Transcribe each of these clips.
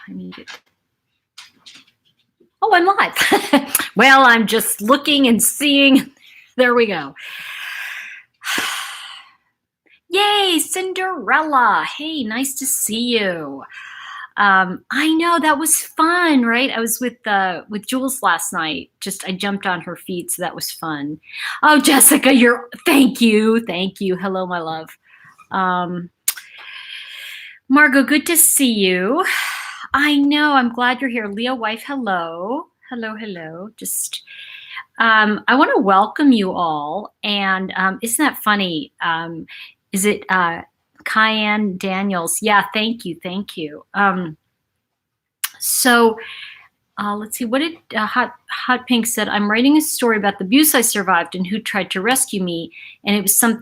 I need it. Oh, I'm live. Well, I'm just looking and seeing. There we go. Yay, Cinderella. Hey, nice to see you. I know that was fun, right? I was with Jules last night. I jumped on her feet, so that was fun. Oh, Jessica, thank you. Hello, my love. Margot, good to see you. I know, I'm glad you're here. Leah wife, hello. Hello. I want to welcome you all. And isn't that funny? Is it Cayenne Daniels? Yeah, thank you. So let's see, what did Hot Pink said? I'm writing a story about the abuse I survived and who tried to rescue me. And it was some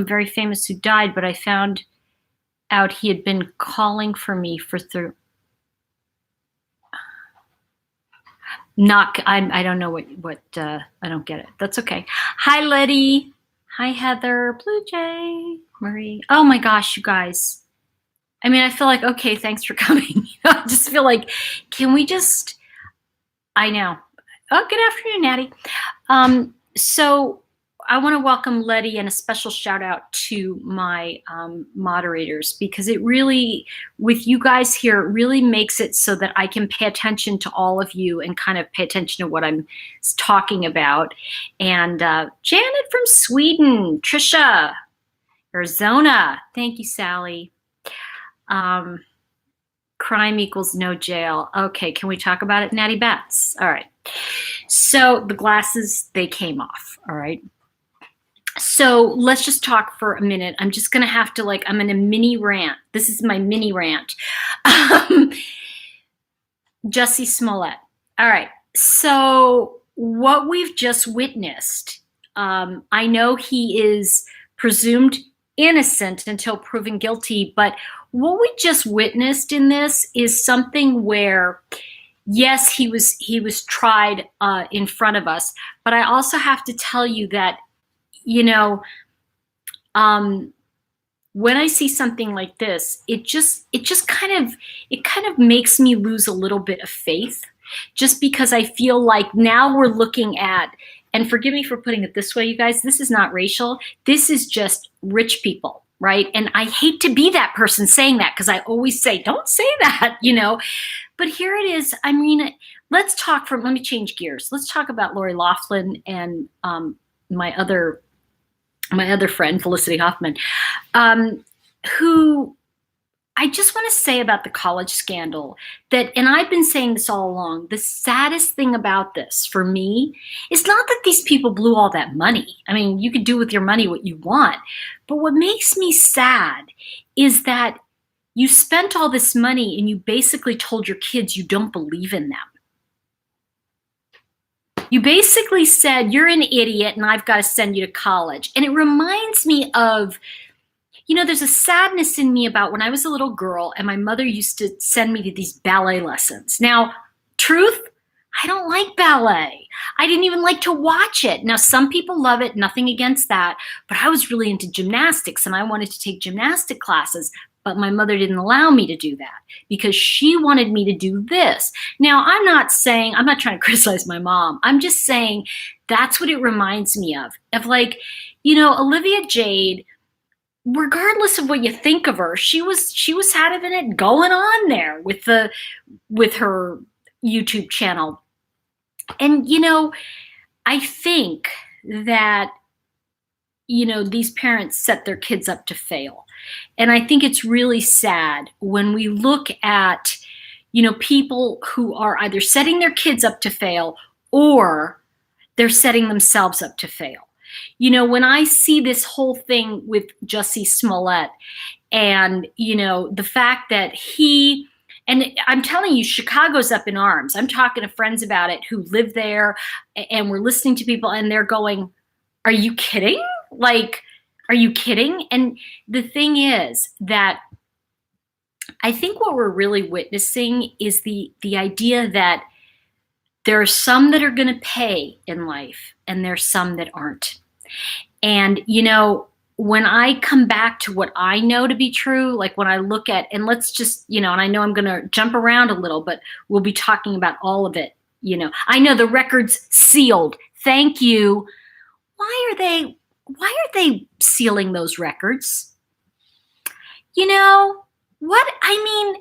very famous who died, but I found out he had been calling for me for I don't know what I don't get it. That's okay. Hi, Letty. Hi, Heather. Blue Jay. Marie. Oh my gosh, you guys. I mean, I feel like, okay, thanks for coming. I just feel like, can we just, I know. Oh, good afternoon, Natty. So I want to welcome Letty and a special shout out to my moderators, because it really, with you guys here, it really makes it so that I can pay attention to all of you and kind of pay attention to what I'm talking about. And Janet from Sweden, Trisha, Arizona, thank you, Sally. Crime equals no jail. Okay, can we talk about it, Natty Bats? All right. So the glasses, they came off, all right? So let's just talk for a minute. I'm just going to have to I'm in a mini rant. This is my mini rant. Jussie Smollett. All right. So what we've just witnessed, I know he is presumed innocent until proven guilty, but what we just witnessed in this is something where, yes, he was tried in front of us, but I also have to tell you that, when I see something like this, it kind of makes me lose a little bit of faith, just because I feel like now we're looking at, and forgive me for putting it this way, you guys, this is not racial. This is just rich people, right? And I hate to be that person saying that, because I always say, don't say that, But here it is. I mean, let me change gears. Let's talk about Lori Loughlin and my other friend, Felicity Huffman, who I just want to say about the college scandal that, and I've been saying this all along, the saddest thing about this for me is not that these people blew all that money. I mean, you could do with your money what you want. But what makes me sad is that you spent all this money and you basically told your kids you don't believe in them. You basically said, you're an idiot and I've got to send you to college. And it reminds me of, there's a sadness in me about when I was a little girl and my mother used to send me to these ballet lessons. Now, truth, I don't like ballet. I didn't even like to watch it. Now, some people love it, nothing against that, but I was really into gymnastics and I wanted to take gymnastic classes, but my mother didn't allow me to do that because she wanted me to do this. Now, I'm not trying to criticize my mom. I'm just saying that's what it reminds me of Olivia Jade, regardless of what you think of her, she was having it going on there with her YouTube channel. And, I think that, these parents set their kids up to fail. And I think it's really sad when we look at, people who are either setting their kids up to fail or they're setting themselves up to fail. When I see this whole thing with Jussie Smollett and, the fact that and I'm telling you, Chicago's up in arms. I'm talking to friends about it who live there, and we're listening to people and they're going, are you kidding? Are you kidding? And the thing is that I think what we're really witnessing is the idea that there are some that are going to pay in life and there's some that aren't. And, when I come back to what I know to be true, like when I look at, and let's just, and I know I'm going to jump around a little, but we'll be talking about all of it. I know the record's sealed. Thank you. Why are they sealing those records? What? I mean,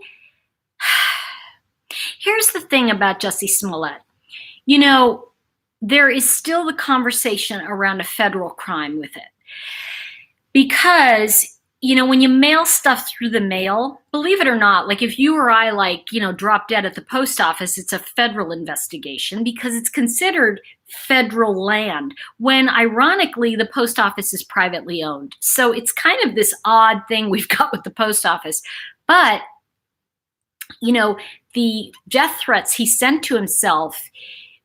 here's the thing about Jussie Smollett. There is still the conversation around a federal crime with it. Because, when you mail stuff through the mail, believe it or not, like if you or I drop dead at the post office, it's a federal investigation because it's considered federal land when ironically the post office is privately owned. So it's kind of this odd thing we've got with the post office. But, the death threats he sent to himself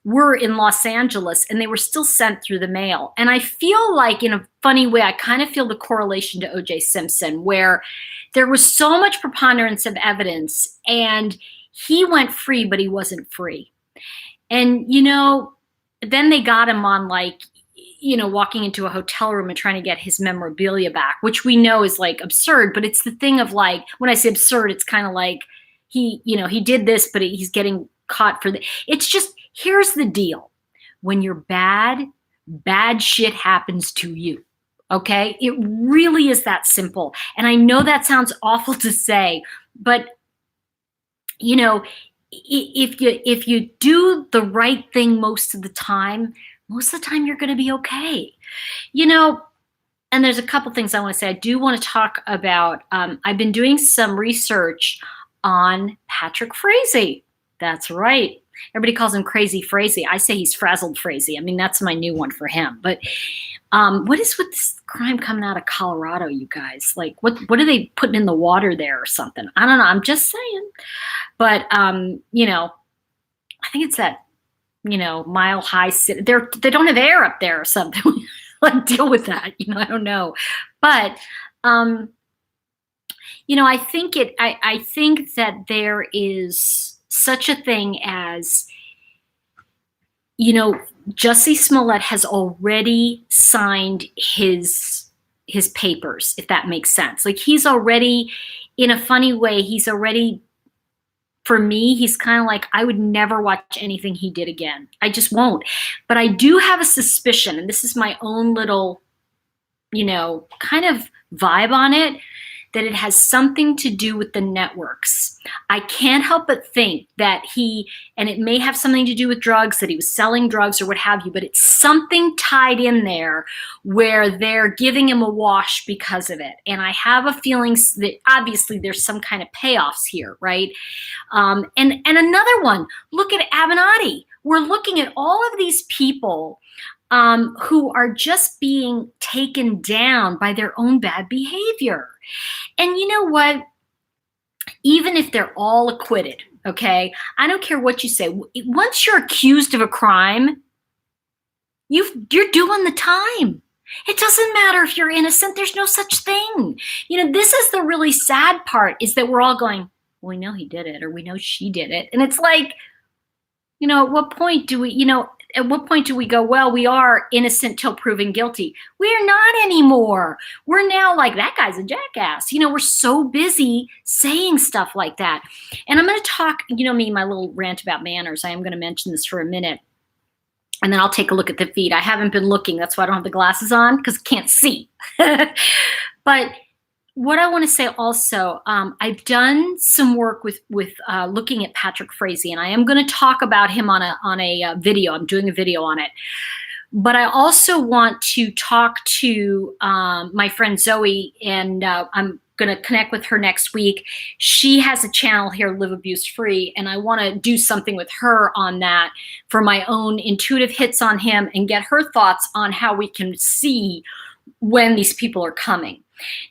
were in Los Angeles and they were still sent through the mail. And I feel like in a funny way, I kind of feel the correlation to O.J. Simpson, where there was so much preponderance of evidence and he went free, but he wasn't free. And, then they got him on walking into a hotel room and trying to get his memorabilia back, which we know is absurd, but it's the thing of when I say absurd, it's kind of like he did this, but he's getting caught for it's just, here's the deal. When you're bad shit happens to you. Okay? It really is that simple. And I know that sounds awful to say, but if you do the right thing most of the time you're going to be okay. And there's a couple things I want to say. I do want to talk about, I've been doing some research on Patrick Frazee. That's right. Everybody calls him Crazy Frazee. I say he's Frazzled Frazee. I mean, that's my new one for him. But what is with this crime coming out of Colorado, you guys? What are they putting in the water there or something? I don't know. I'm just saying. But, I think it's that, mile high city. They don't have air up there or something. Deal with that. I don't know. But, I think that there is such a thing as, Jussie Smollett has already signed his papers, if that makes sense. He's already, in a funny way, for me, he's kind of like, I would never watch anything he did again. I just won't. But I do have a suspicion, and this is my own little, kind of vibe on it, that it has something to do with the networks. I can't help but think that and it may have something to do with drugs, that he was selling drugs or what have you, but it's something tied in there where they're giving him a wash because of it. And I have a feeling that obviously there's some kind of payoffs here, right? And another one, look at Avenatti. We're looking at all of these people who are just being taken down by their own bad behavior. And you know what? Even if they're all acquitted, okay? I don't care what you say. Once you're accused of a crime, you're doing the time. It doesn't matter if you're innocent. There's no such thing. This is the really sad part, is that we're all going, well, we know he did it, or we know she did it. And it's like, at what point do we go, well, we are innocent till proven guilty? We're not anymore. We're now like, that guy's a jackass. We're so busy saying stuff like that. And I'm going to talk, me, my little rant about manners. I am going to mention this for a minute. And then I'll take a look at the feed. I haven't been looking. That's why I don't have the glasses on, because I can't see. But what I want to say also, I've done some work with looking at Patrick Frazee, and I am going to talk about him on a video. I'm doing a video on it. But I also want to talk to my friend Zoe, and I'm going to connect with her next week. She has a channel here, Live Abuse Free, and I want to do something with her on that for my own intuitive hits on him and get her thoughts on how we can see when these people are coming.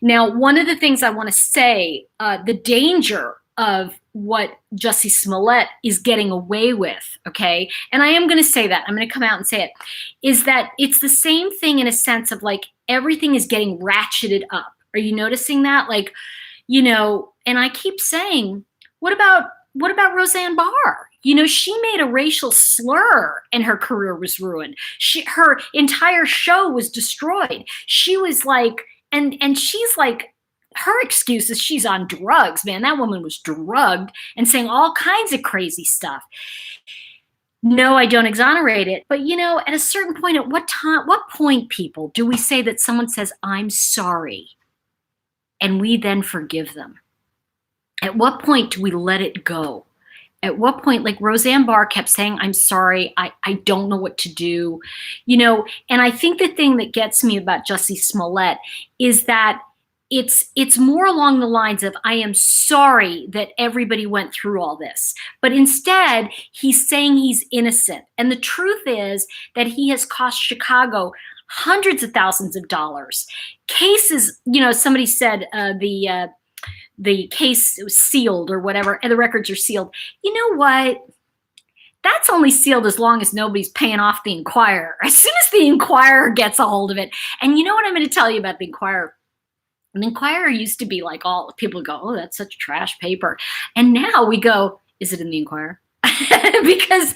Now, one of the things I want to say, the danger of what Jussie Smollett is getting away with, okay, and I am going to say that, I'm going to come out and say it, is that it's the same thing in a sense of everything is getting ratcheted up. Are you noticing that? And I keep saying, what about Roseanne Barr? She made a racial slur and her career was ruined. Her entire show was destroyed. She was And she's like, her excuse is she's on drugs, man. That woman was drugged and saying all kinds of crazy stuff. No, I don't exonerate it. But at a certain point, at what point, people, do we say that someone says, I'm sorry, and we then forgive them? At what point do we let it go? At what point, like Roseanne Barr kept saying, I'm sorry, I don't know what to do, and I think the thing that gets me about Jussie Smollett is that it's more along the lines of, I am sorry that everybody went through all this. But instead, he's saying he's innocent. And the truth is that he has cost Chicago hundreds of thousands of dollars. Cases, somebody said the case was sealed or whatever, and the records are sealed. You know what? That's only sealed as long as nobody's paying off the Inquirer. As soon as the Inquirer gets a hold of it. And you know what I'm going to tell you about the Inquirer? The Inquirer used to be like, all people go, oh, that's such trash paper. And now we go, is it in the Inquirer? Because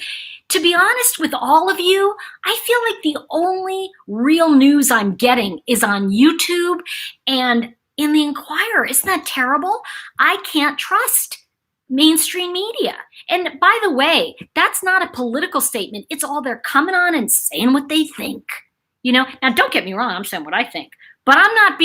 to be honest with all of you, I feel like the only real news I'm getting is on YouTube and in the Inquirer. Isn't that terrible? I can't trust mainstream media. And by the way, that's not a political statement. It's all they're coming on and saying what they think. Now don't get me wrong, I'm saying what I think. But I'm not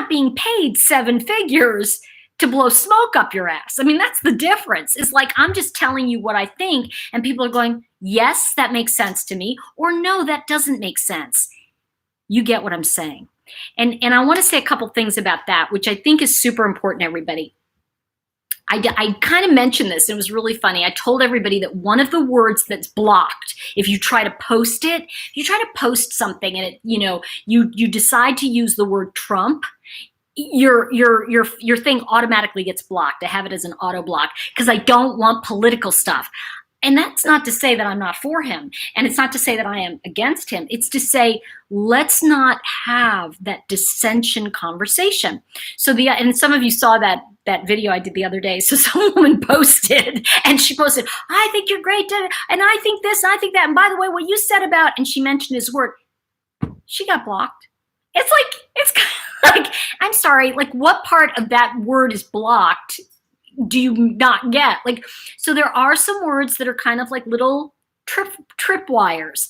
being paid 7 figures to blow smoke up your ass. I mean, that's the difference. It's like, I'm just telling you what I think, and people are going, yes, that makes sense to me, or no, that doesn't make sense. You get what I'm saying. And I want to say a couple things about that, which I think is super important, everybody. I kind of mentioned this. It was really funny. I told everybody that one of the words that's blocked, if you try to post it, if you try to post something and you decide to use the word Trump, your thing automatically gets blocked. I have it as an auto block because I don't want political stuff. And that's not to say that I'm not for him. And it's not to say that I am against him. It's to say, let's not have that dissension conversation. So and some of you saw that video I did the other day. So some woman posted, and she posted, I think you're great, and I think this, and I think that. And by the way, what you said about, and she mentioned his word, she got blocked. It's kind of like, I'm sorry, like what part of that word is blocked do you not get? Like, so there are some words that are kind of like little trip wires.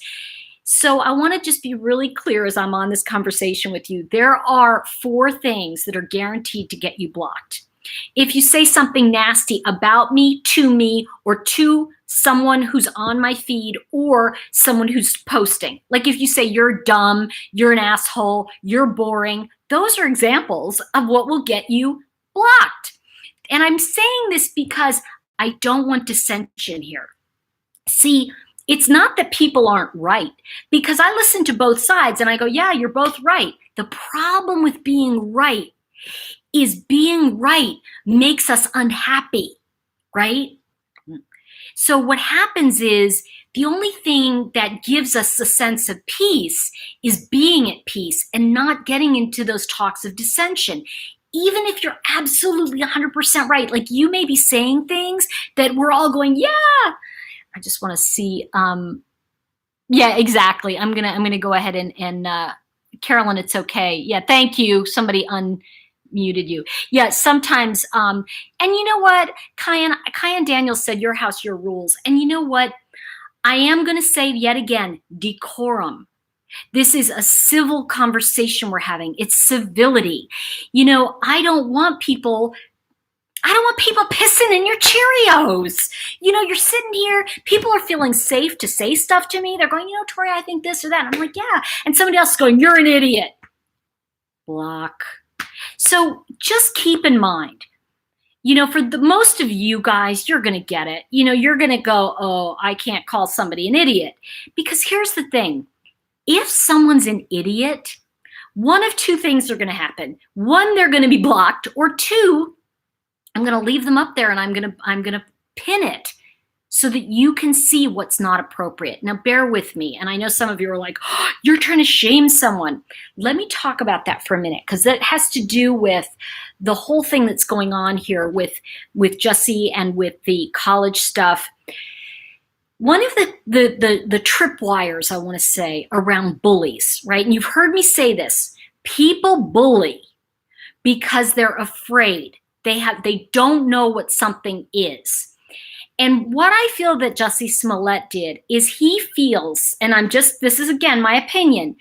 So I want to just be really clear as I'm on this conversation with you. There are 4 things that are guaranteed to get you blocked. If you say something nasty about me, or to someone who's on my feed or someone who's posting, like if you say you're dumb, you're an asshole, you're boring, those are examples of what will get you blocked. And I'm saying this because I don't want dissension here. See, it's not that people aren't right, because I listen to both sides and I go, yeah, you're both right. The problem with being right is being right makes us unhappy, right? So what happens is the only thing that gives us a sense of peace is being at peace and not getting into those talks of dissension. Even if you're absolutely 100% right, like you may be saying things that we're all going, yeah, I just want to see, yeah, exactly. I'm gonna go ahead and Carolyn, it's okay. Yeah, thank you. Somebody unmuted you. Yeah, sometimes, and you know what, Kyan Daniels said, your house, your rules. And you know what, I am gonna say yet again, decorum. This is a civil conversation we're having. It's civility. I don't want people pissing in your Cheerios. You're sitting here, people are feeling safe to say stuff to me. They're going, Tori, I think this or that. And I'm like, yeah. And somebody else is going, you're an idiot. Block. So just keep in mind, for the most of you guys, you're going to get it. You're going to go, oh, I can't call somebody an idiot. Because here's the thing. If someone's an idiot, one of 2 things are going to happen. 1, they're going to be blocked, or 2, I'm going to leave them up there and I'm going to pin it so that you can see what's not appropriate. Now, bear with me. And I know some of you are like, oh, you're trying to shame someone. Let me talk about that for a minute, because that has to do with the whole thing that's going on here with Jussie and with the college stuff. One of the tripwires, I want to say, around bullies, right? And you've heard me say this. People bully because they're afraid. They don't know what something is. And what I feel that Jussie Smollett did is he feels, and this is again my opinion,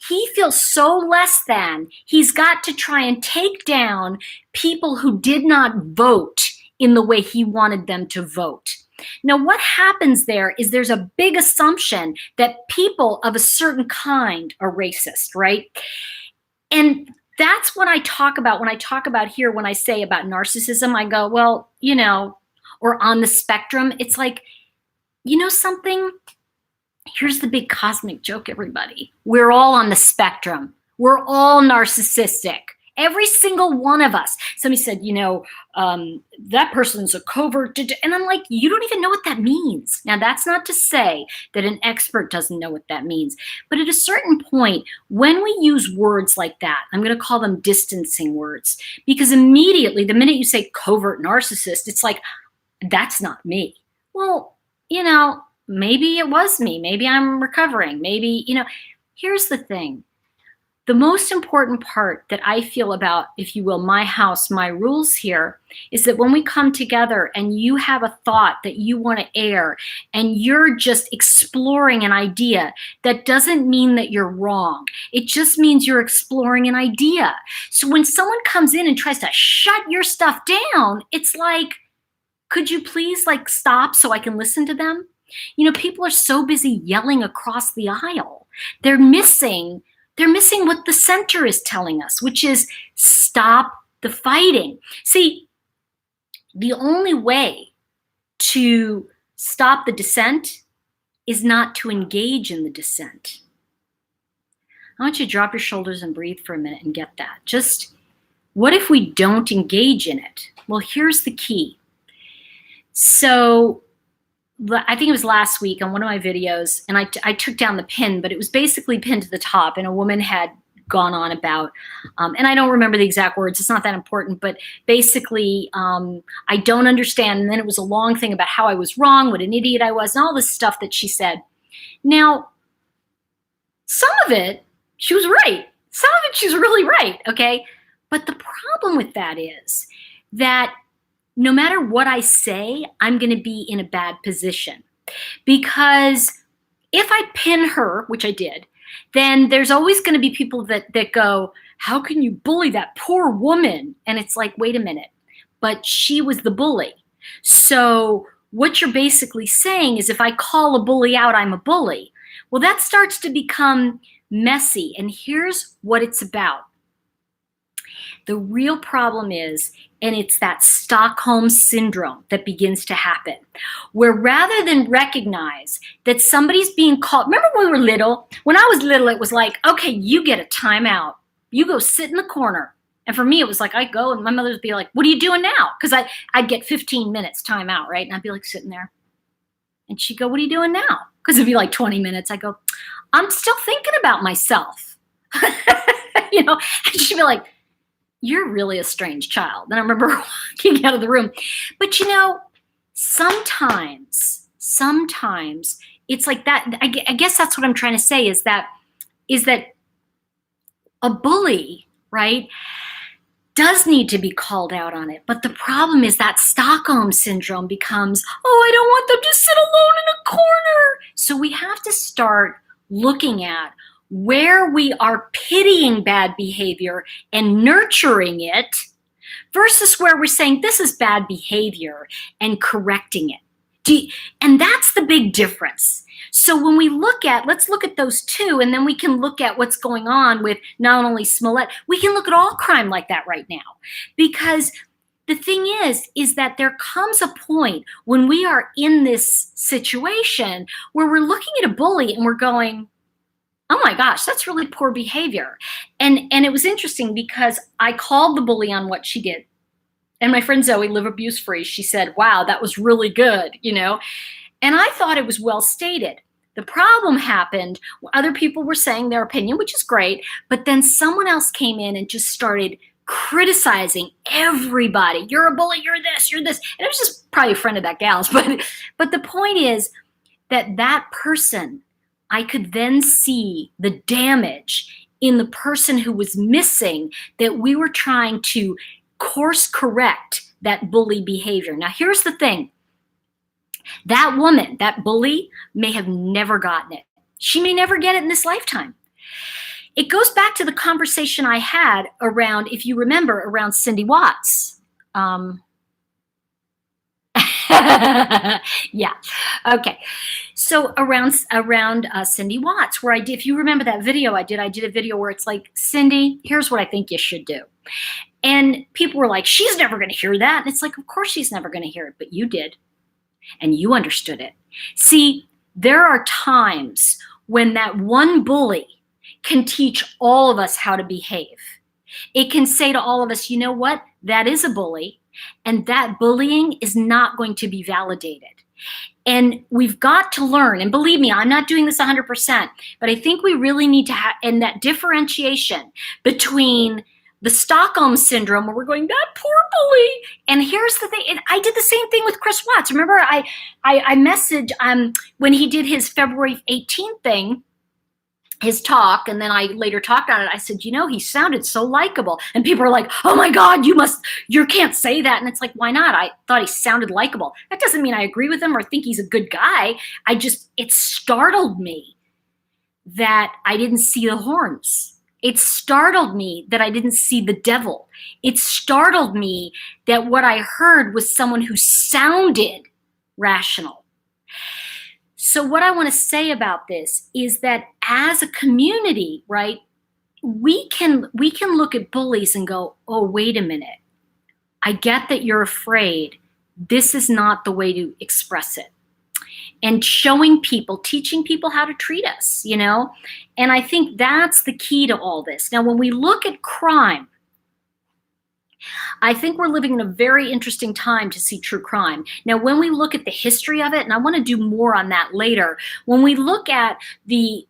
he feels so less than, he's got to try and take down people who did not vote in the way he wanted them to vote. Now, what happens there is there's a big assumption that people of a certain kind are racist, right? And that's what I talk about when I talk about here, when I say about narcissism, I go, well, or on the spectrum, it's like, something? Here's the big cosmic joke, everybody. We're all on the spectrum. We're all narcissistic. Every single one of us. Somebody said, that person's a covert. And I'm like, you don't even know what that means. Now, that's not to say that an expert doesn't know what that means. But at a certain point, when we use words like that, I'm going to call them distancing words. Because immediately, the minute you say covert narcissist, it's like, that's not me. Well, maybe it was me. Maybe I'm recovering. Maybe, here's the thing. The most important part that I feel about, if you will, my house, my rules here, is that when we come together and you have a thought that you want to air and you're just exploring an idea, that doesn't mean that you're wrong. It just means you're exploring an idea. So when someone comes in and tries to shut your stuff down, it's like, could you please stop so I can listen to them? People are so busy yelling across the aisle. They're missing what the center is telling us, which is stop the fighting. See, the only way to stop the dissent is not to engage in the dissent. I want you to drop your shoulders and breathe for a minute and get that. Just, what if we don't engage in it? Well, here's the key. So I think it was last week on one of my videos, and I took down the pin, but it was basically pinned to the top, and a woman had gone on about, and I don't remember the exact words, it's not that important, but basically, I don't understand, and then it was a long thing about how I was wrong, what an idiot I was, and all this stuff that she said. Now, some of it, she was right. Some of it, she's really right, okay? But the problem with that is that no matter what I say, I'm going to be in a bad position. Because if I pin her, which I did, then there's always going to be people that go, how can you bully that poor woman? And it's like, wait a minute, but she was the bully. So what you're basically saying is if I call a bully out, I'm a bully. Well, that starts to become messy. And here's what it's about. The real problem is, and it's that Stockholm syndrome that begins to happen, where rather than recognize that somebody's being called, remember when we were little? When I was little, it was like, okay, you get a timeout. You go sit in the corner. And for me, it was like, I'd go and my mother would be like, what are you doing now? Because I'd get 15 minutes timeout, right? And I'd be like sitting there. And she'd go, what are you doing now? Because it'd be like 20 minutes. I go, I'm still thinking about myself. And she'd be like, you're really a strange child. And I remember walking out of the room. But sometimes it's like that. I guess that's what I'm trying to say is that a bully, right, does need to be called out on it. But the problem is that Stockholm syndrome becomes, I don't want them to sit alone in a corner. So we have to start looking at where we are pitying bad behavior and nurturing it versus where we're saying this is bad behavior and correcting it. And that's the big difference. So when we let's look at those two, and then we can look at what's going on with not only Smollet, we can look at all crime like that right now. Because the thing is that there comes a point when we are in this situation where we're looking at a bully and we're going, oh my gosh, that's really poor behavior. And it was interesting because I called the bully on what she did. And my friend Zoe, Live Abuse Free, she said, wow, that was really good, And I thought it was well stated. The problem happened when other people were saying their opinion, which is great, but then someone else came in and just started criticizing everybody. You're a bully, you're this. And it was just probably a friend of that gal's. But the point is that person, I could then see the damage in the person who was missing, that we were trying to course correct that bully behavior. Now, here's the thing. That woman, that bully, may have never gotten it. She may never get it in this lifetime. It goes back to the conversation I had around, if you remember, around Cindy Watts. Yeah. Okay. So around Cindy Watts, where I did, if you remember that video I did a video where it's like, Cindy, here's what I think you should do. And people were like, she's never going to hear that. And it's like, of course she's never going to hear it, but you did. And you understood it. See, there are times when that one bully can teach all of us how to behave. It can say to all of us, you know what? That is a bully. And that bullying is not going to be validated. And we've got to learn, and believe me, I'm not doing this 100%, but I think we really need to have, and that differentiation between the Stockholm syndrome, where we're going, that poor bully. And here's the thing, and I did the same thing with Chris Watts. Remember, I messaged when he did his February 18th thing, his talk, and then I later talked on it. I said, you know, he sounded so likable. And people are like, oh my God, you can't say that. And it's like, why not? I thought he sounded likable. That doesn't mean I agree with him or think he's a good guy. It startled me that I didn't see the horns. It startled me that I didn't see the devil. It startled me that what I heard was someone who sounded rational. So what I want to say about this is that as a community, right, we can look at bullies and go, oh, wait a minute. I get that you're afraid. This is not the way to express it. And showing people, teaching people how to treat us, you know? And I think that's the key to all this. Now, when we look at crime, I think we're living in a very interesting time to see true crime. Now, when we look at the history of it, and I want to do more on that later, when we look at the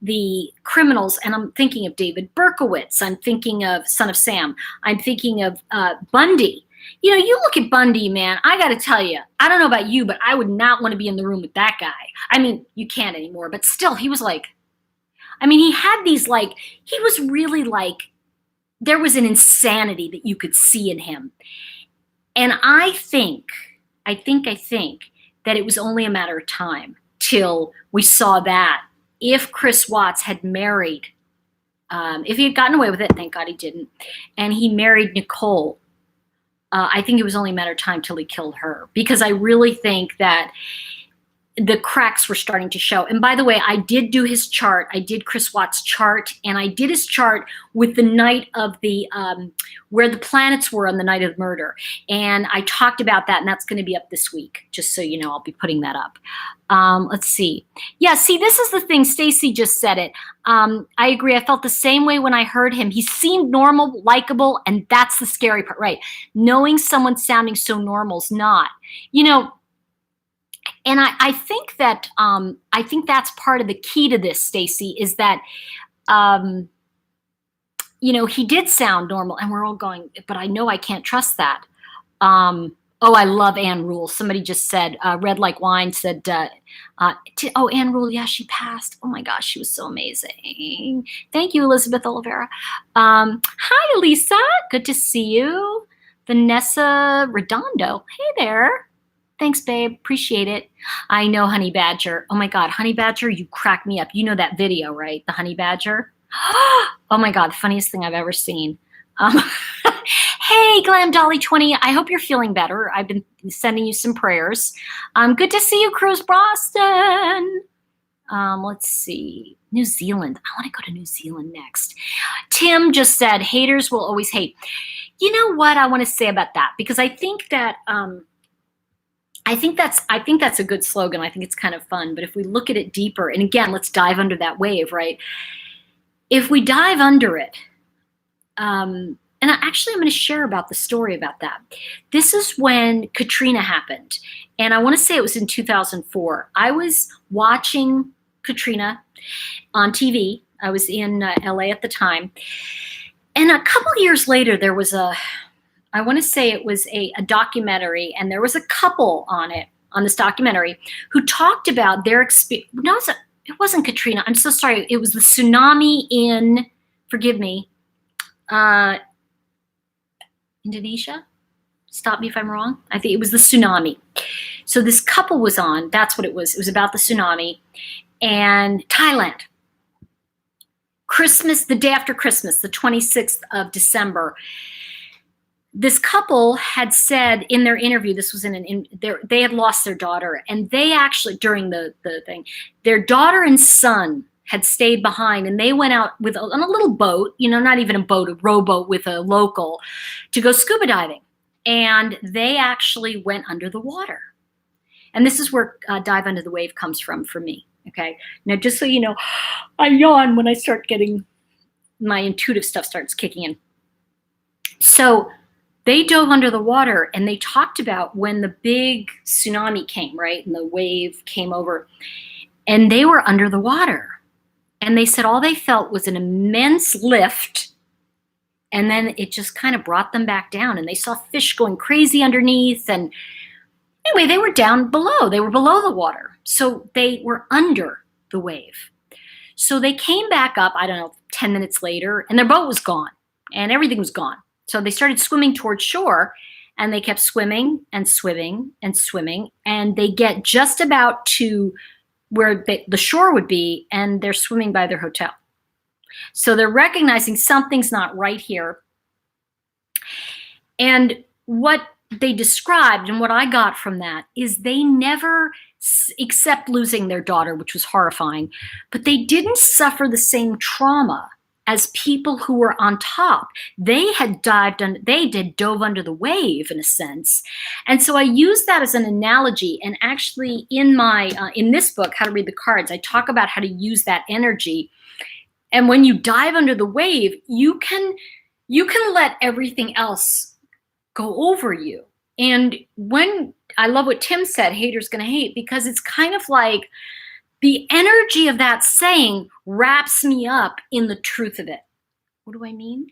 criminals, and I'm thinking of David Berkowitz, I'm thinking of Son of Sam, I'm thinking of Bundy. You know, you look at Bundy, man, I got to tell you, I don't know about you, but I would not want to be in the room with that guy. I mean, you can't anymore, but still, he was like, I mean, he had these like, he was really like, there was an insanity that you could see in him. And I think that it was only a matter of time till we saw that if Chris Watts had married, if he had gotten away with it, thank God he didn't, and he married Nicole, I think it was only a matter of time till he killed her. Because I really think that the cracks were starting to show. And by the way, I did do his chart. I did Chris Watts' chart, and I did his chart with the night of the, where the planets were on the night of the murder. And I talked about that, and that's going to be up this week. Just so you know, I'll be putting that up. Let's see. Yeah, see, this is the thing. Stacy just said it. I agree. I felt the same way when I heard him. He seemed normal, likable, and that's the scary part, right? Knowing someone sounding so normal is not. You know, and I think that I think that's part of the key to this, Stacy, is that you know, he did sound normal, and we're all going, but I know I can't trust that. Oh, I love Anne Rule. Somebody just said, Red Like Wine said, oh, Anne Rule, yeah, she passed. Oh my gosh, she was so amazing. Thank you, Elizabeth Oliveira. Hi, Elisa. Good to see you. Vanessa Redondo. Hey there. Thanks, babe. Appreciate it. I know Honey Badger. Oh my God, Honey Badger, you crack me up. You know that video, right? The Honey Badger. Oh my God, funniest thing I've ever seen. Hey, Glam Dolly 20. I hope you're feeling better. I've been sending you some prayers. Good to see you, Cruz Boston. Let's see. New Zealand. I want to go to New Zealand next. Tim just said, haters will always hate. You know what I want to say about that? Because I think that I think that's a good slogan. I think it's kind of fun. But if we look at it deeper, and again, let's dive under that wave, right? If we dive under it, and actually I'm going to share about the story about that. This is when Katrina happened. And I want to say it was in 2004. I was watching Katrina on TV. I was in LA at the time. And a couple years later, there was I want to say it was a documentary, and there was a couple on this documentary, who talked about their experience. No, it wasn't Katrina. I'm so sorry. It was the tsunami in forgive me, Indonesia? Stop me if I'm wrong. I think it was the tsunami. So this couple was on, that's what it was. It was about the tsunami. And Thailand. Christmas, the day after Christmas, the 26th of December, this couple had said in their interview, this was they had lost their daughter, and they actually, during the thing, their daughter and son had stayed behind, and they went out on a little boat, not even a boat, a rowboat with a local, to go scuba diving. And they actually went under the water. And this is where Dive Under the Wave comes from for me, okay? Now, just so you know, I yawn when I start getting, my intuitive stuff starts kicking in. So they dove under the water, and they talked about when the big tsunami came, right? And the wave came over, and they were under the water. And they said all they felt was an immense lift, and then it just kind of brought them back down, and they saw fish going crazy underneath. And anyway, they were down below. They were below the water. So they were under the wave. So they came back up, I don't know, 10 minutes later, and their boat was gone, and everything was gone. So they started swimming towards shore, and they kept swimming and swimming and swimming, and they get just about to where the shore would be, and they're swimming by their hotel. So they're recognizing something's not right here. And what they described, and what I got from that, is they never, except losing their daughter, which was horrifying, but they didn't suffer the same trauma as people who were on top. They had dove under the wave, in a sense. And so I use that as an analogy. And actually in my, in this book, How to Read the Cards, I talk about how to use that energy. And when you dive under the wave, you can let everything else go over you. And when, I love what Tim said, haters gonna hate, because it's kind of like, the energy of that saying wraps me up in the truth of it. What do I mean?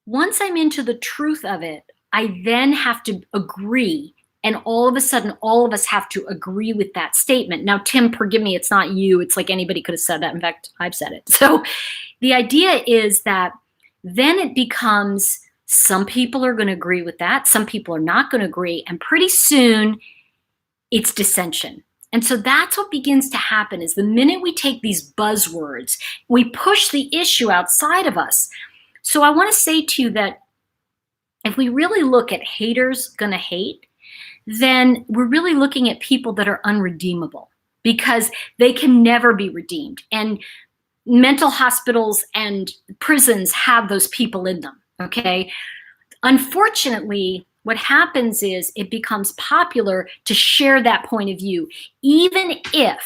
Once I'm into the truth of it, I then have to agree. And all of a sudden, all of us have to agree with that statement. Now, Tim, forgive me, it's not you. It's like anybody could have said that. In fact, I've said it. So the idea is that then it becomes, some people are going to agree with that. Some people are not going to agree. And pretty soon, it's dissension. And so that's what begins to happen, is the minute we take these buzzwords, we push the issue outside of us. So I want to say to you that if we really look at haters gonna hate, then we're really looking at people that are unredeemable, because they can never be redeemed. And mental hospitals and prisons have those people in them, okay? Unfortunately, what happens is it becomes popular to share that point of view, even if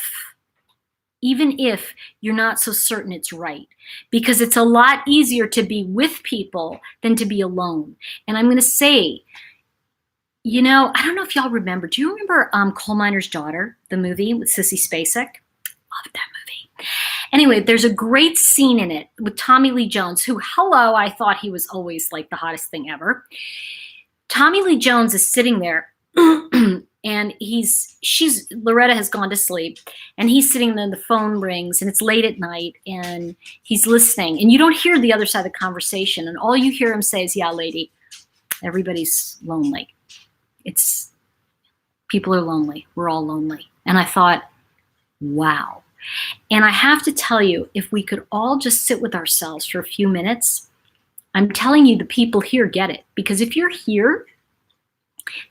you're not so certain it's right, because it's a lot easier to be with people than to be alone. And I'm going to say, I don't know if y'all remember. Do you remember Coal Miner's Daughter, the movie with Sissy Spacek? Love that movie. Anyway, there's a great scene in it with Tommy Lee Jones, who, hello, I thought he was always like the hottest thing ever. Tommy Lee Jones is sitting there and Loretta has gone to sleep, and he's sitting there, the phone rings, and it's late at night, and he's listening, and you don't hear the other side of the conversation, and all you hear him say is, yeah, lady, everybody's lonely. People are lonely. We're all lonely. And I thought, wow. And I have to tell you, if we could all just sit with ourselves for a few minutes, I'm telling you, the people here get it. Because if you're here,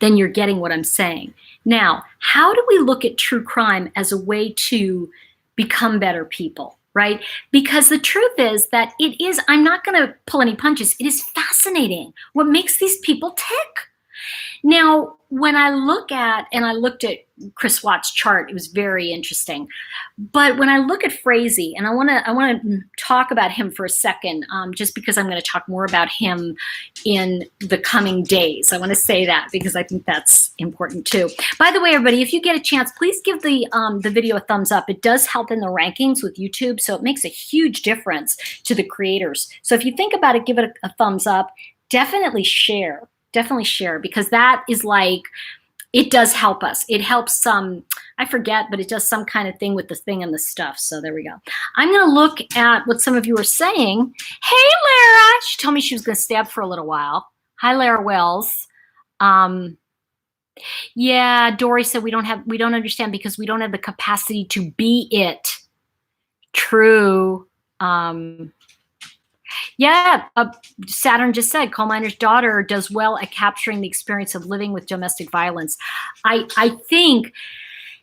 then you're getting what I'm saying. Now, how do we look at true crime as a way to become better people, right? Because the truth is that it is, I'm not going to pull any punches, it is fascinating what makes these people tick. Now, when I looked at Chris Watt's chart, it was very interesting. But when I look at Frazee, and I want to talk about him for a second, just because I'm going to talk more about him in the coming days. I want to say that because I think that's important too. By the way, everybody, if you get a chance, please give the video a thumbs up. It does help in the rankings with YouTube, so it makes a huge difference to the creators. So if you think about it, give it a thumbs up. Definitely share, because that is like, It does help us. It helps some, I forget, but it does some kind of thing with the thing and the stuff. So there we go. I'm going to look at what some of you are saying. Hey, Lara. She told me she was going to stay up for a little while. Hi, Lara Wells. Yeah, Dory said we don't understand because we don't have the capacity to be it. True. Yeah, Saturn just said coal miner's daughter does well at capturing the experience of living with domestic violence. I think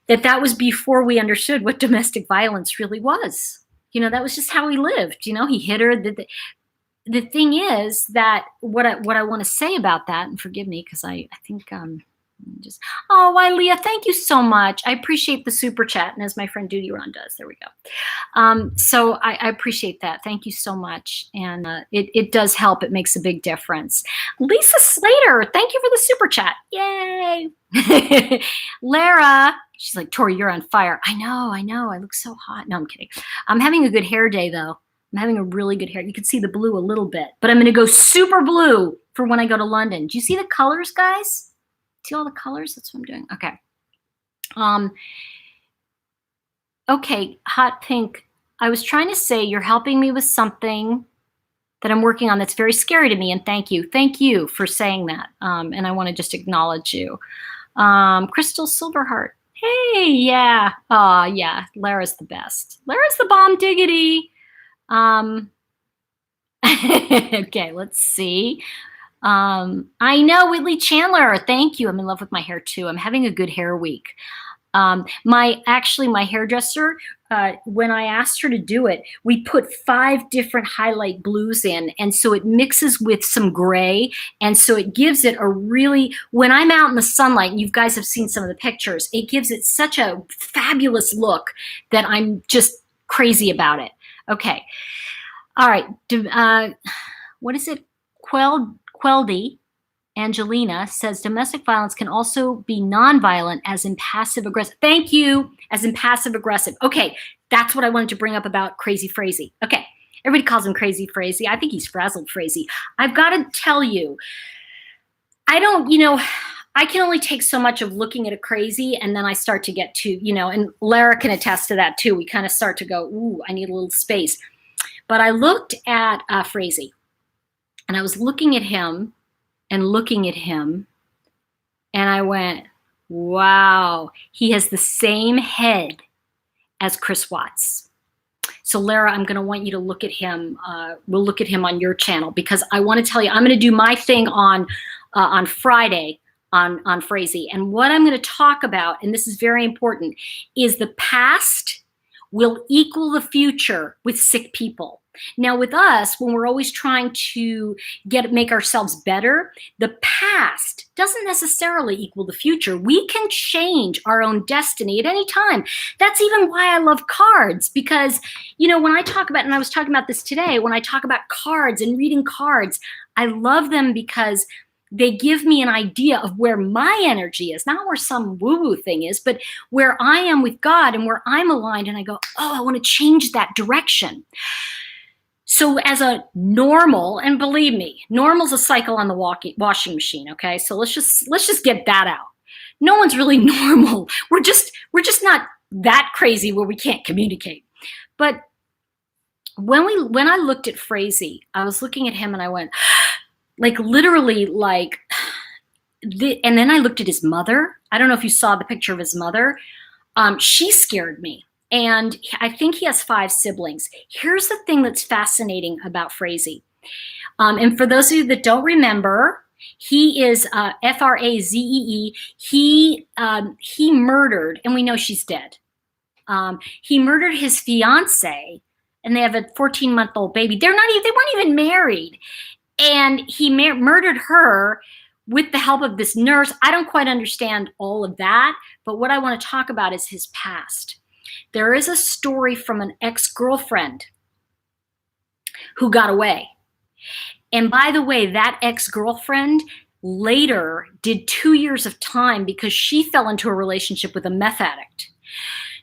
that was before we understood what domestic violence really was. You know, that was just how he lived. You know, he hit her. The thing is that what I want to say about that, and forgive me because I think just, oh, Ilea, thank you so much. I appreciate the super chat, and as my friend Duty Ron does, there we go. So I appreciate that. Thank you so much, and it does help. It makes a big difference. Lisa Slater, thank you for the super chat. Yay! Lara, she's like, Tori, you're on fire. I know. I look so hot. No, I'm kidding. I'm having a good hair day though. I'm having a really good hair. You can see the blue a little bit, but I'm going to go super blue for when I go to London. Do you see the colors, guys? See all the colors? That's what I'm doing. Okay. Okay, Hot Pink. I was trying to say you're helping me with something that I'm working on that's very scary to me, and thank you. Thank you for saying that. And I want to just acknowledge you. Crystal Silverheart. Hey, yeah. Oh, yeah. Lara's the best. Lara's the bomb diggity. Okay, let's see. I know, Whitley Chandler, thank you. I'm in love with my hair too. I'm having a good hair week. My hairdresser, when I asked her to do it, we put 5 different highlight blues in. And so it mixes with some gray. And so it gives it a really, when I'm out in the sunlight, and you guys have seen some of the pictures, it gives it such a fabulous look that I'm just crazy about it. Okay. All right. What is it? Queldy, Angelina says domestic violence can also be nonviolent as in passive aggressive. Thank you, as in passive aggressive. Okay, that's what I wanted to bring up about Crazy Frazee. Okay, everybody calls him Crazy Frazee. I think he's frazzled Frazee. I've got to tell you, I can only take so much of looking at a crazy, and then I start to get to, and Lara can attest to that too. We kind of start to go, ooh, I need a little space. But I looked at Frazee. And I was looking at him, and I went, wow, he has the same head as Chris Watts. So Lara, I'm going to want you to look at him. We'll look at him on your channel, because I want to tell you, I'm going to do my thing on Friday on Frazee. And what I'm going to talk about, and this is very important, is the past will equal the future with sick people. Now with us, when we're always trying to make ourselves better, the past doesn't necessarily equal the future. We can change our own destiny at any time. That's even why I love cards, because, when I talk about, and I was talking about this today, when I talk about cards and reading cards, I love them because they give me an idea of where my energy is, not where some woo-woo thing is, but where I am with God and where I'm aligned, and I go, oh, I want to change that direction. So as a normal, and believe me, normal's a cycle on the washing machine, okay? So let's just get that out. No one's really normal. We're just not that crazy where we can't communicate. But when I looked at Frazee, I was looking at him and I went, like literally like, and then I looked at his mother. I don't know if you saw the picture of his mother. She scared me. And I think he has 5 siblings. Here's the thing that's fascinating about Frazee. And for those of you that don't remember, he is Frazee. He murdered, and we know she's dead. He murdered his fiance, and they have a 14-month-old baby. They weren't even married. And he murdered her with the help of this nurse. I don't quite understand all of that, but what I want to talk about is his past. There is a story from an ex-girlfriend who got away. And by the way, that ex-girlfriend later did 2 years of time because she fell into a relationship with a meth addict.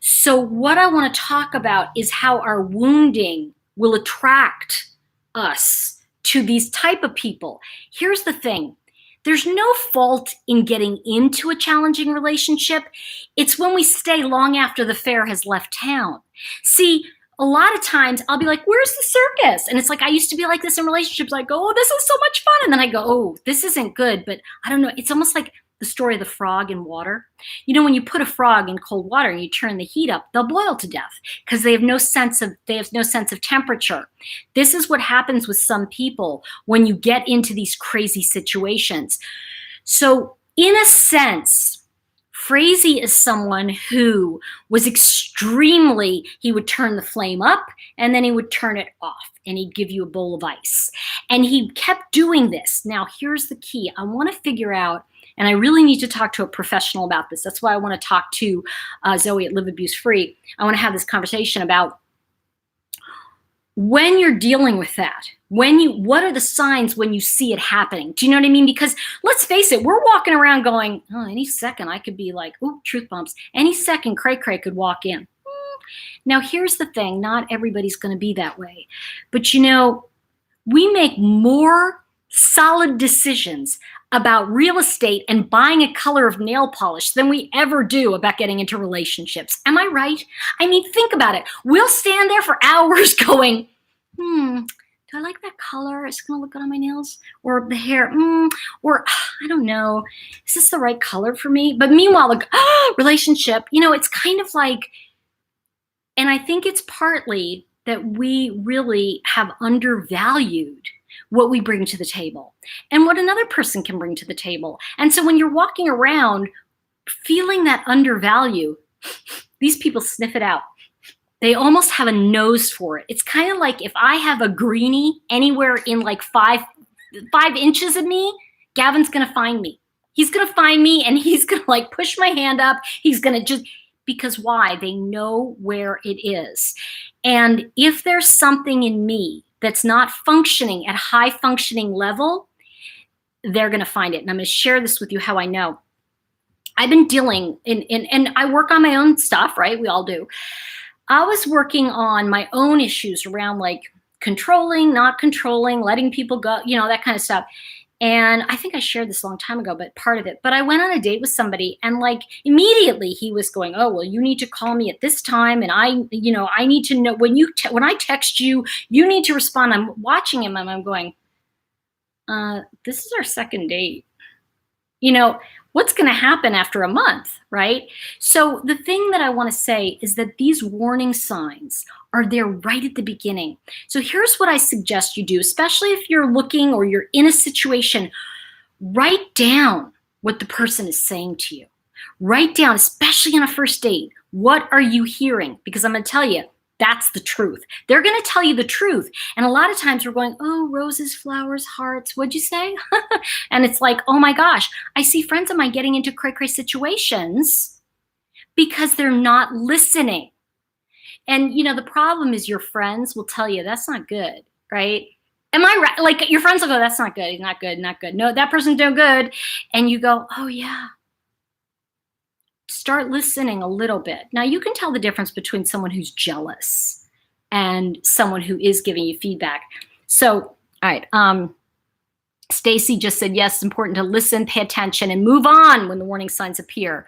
So what I want to talk about is how our wounding will attract us to these type of people. Here's the thing. There's no fault in getting into a challenging relationship. It's when we stay long after the fair has left town. See, a lot of times I'll be like, where's the circus? And it's like, I used to be like this in relationships. I go, oh, this is so much fun. And then I go, oh, this isn't good. But I don't know. It's almost like the story of the frog in water. You know, when you put a frog in cold water and you turn the heat up, they'll boil to death because they have no sense of temperature. This is what happens with some people when you get into these crazy situations. So in a sense, Frazee is someone who was he would turn the flame up and then he would turn it off and he'd give you a bowl of ice. And he kept doing this. Now, here's the key. I want to figure out, and I really need to talk to a professional about this. That's why I want to talk to Zoe at Live Abuse Free. I want to have this conversation about when you're dealing with that. What are the signs when you see it happening? Do you know what I mean? Because let's face it, we're walking around going, oh, any second I could be like, oh, truth bumps. Any second Cray could walk in. Now, here's the thing. Not everybody's going to be that way. But, you know, we make more solid decisions about real estate and buying a color of nail polish than we ever do about getting into relationships. Am I right? I mean, think about it. We'll stand there for hours going, do I like that color? Is it going to look good on my nails? Or the hair? Or I don't know. Is this the right color for me? But meanwhile, the relationship, you know, it's kind of like, and I think it's partly that we really have undervalued what we bring to the table and what another person can bring to the table. And so when you're walking around feeling that undervalue, these people sniff it out. They almost have a nose for it. It's kind of like if I have a greenie anywhere in like five inches of me, Gavin's going to find me. He's going to find me and he's going to like push my hand up. He's going to just, because why? They know where it is. And if there's something in me that's not functioning at high functioning level, they're going to find it. And I'm going to share this with you how I know. I've been dealing and I work on my own stuff, right? We all do. I was working on my own issues around like controlling, not controlling, letting people go, you know, that kind of stuff. And I think I shared this a long time ago, but part of it. But I went on a date with somebody and like immediately he was going, oh, well, you need to call me at this time. And I need to know when I text you, you need to respond. I'm watching him and I'm going, this is our second date. You know, what's going to happen after a month, right? So the thing that I want to say is that these warning signs are there right at the beginning. So here's what I suggest you do, especially if you're looking or you're in a situation, write down what the person is saying to you. Write down, especially on a first date, what are you hearing? Because I'm going to tell you, that's the truth. They're going to tell you the truth. And a lot of times we're going, oh, roses, flowers, hearts. What'd you say? And it's like, oh my gosh, I see friends of mine getting into cray-cray situations because they're not listening. And, you know, the problem is your friends will tell you that's not good, right? Am I right? Like your friends will go, that's not good. He's not good, not good. No, that person's doing good. And you go, oh yeah. Start listening a little bit. Now you can tell the difference between someone who's jealous and someone who is giving you feedback. So, all right. Stacy just said, yes, it's important to listen, pay attention, and move on when the warning signs appear.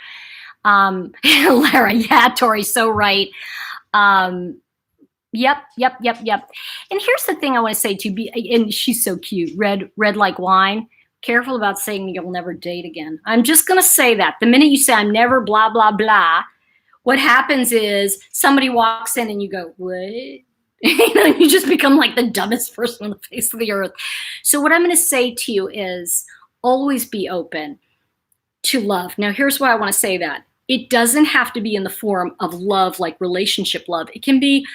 Lara, yeah, Tori, so right. Yep. And here's the thing I want to say to you, and she's so cute, red like wine. Careful about saying you'll never date again. I'm just going to say that. The minute you say I'm never blah, blah, blah, what happens is somebody walks in and you go, what? You know, you just become like the dumbest person on the face of the earth. So what I'm going to say to you is always be open to love. Now, here's why I want to say that. It doesn't have to be in the form of love, like relationship love. It can be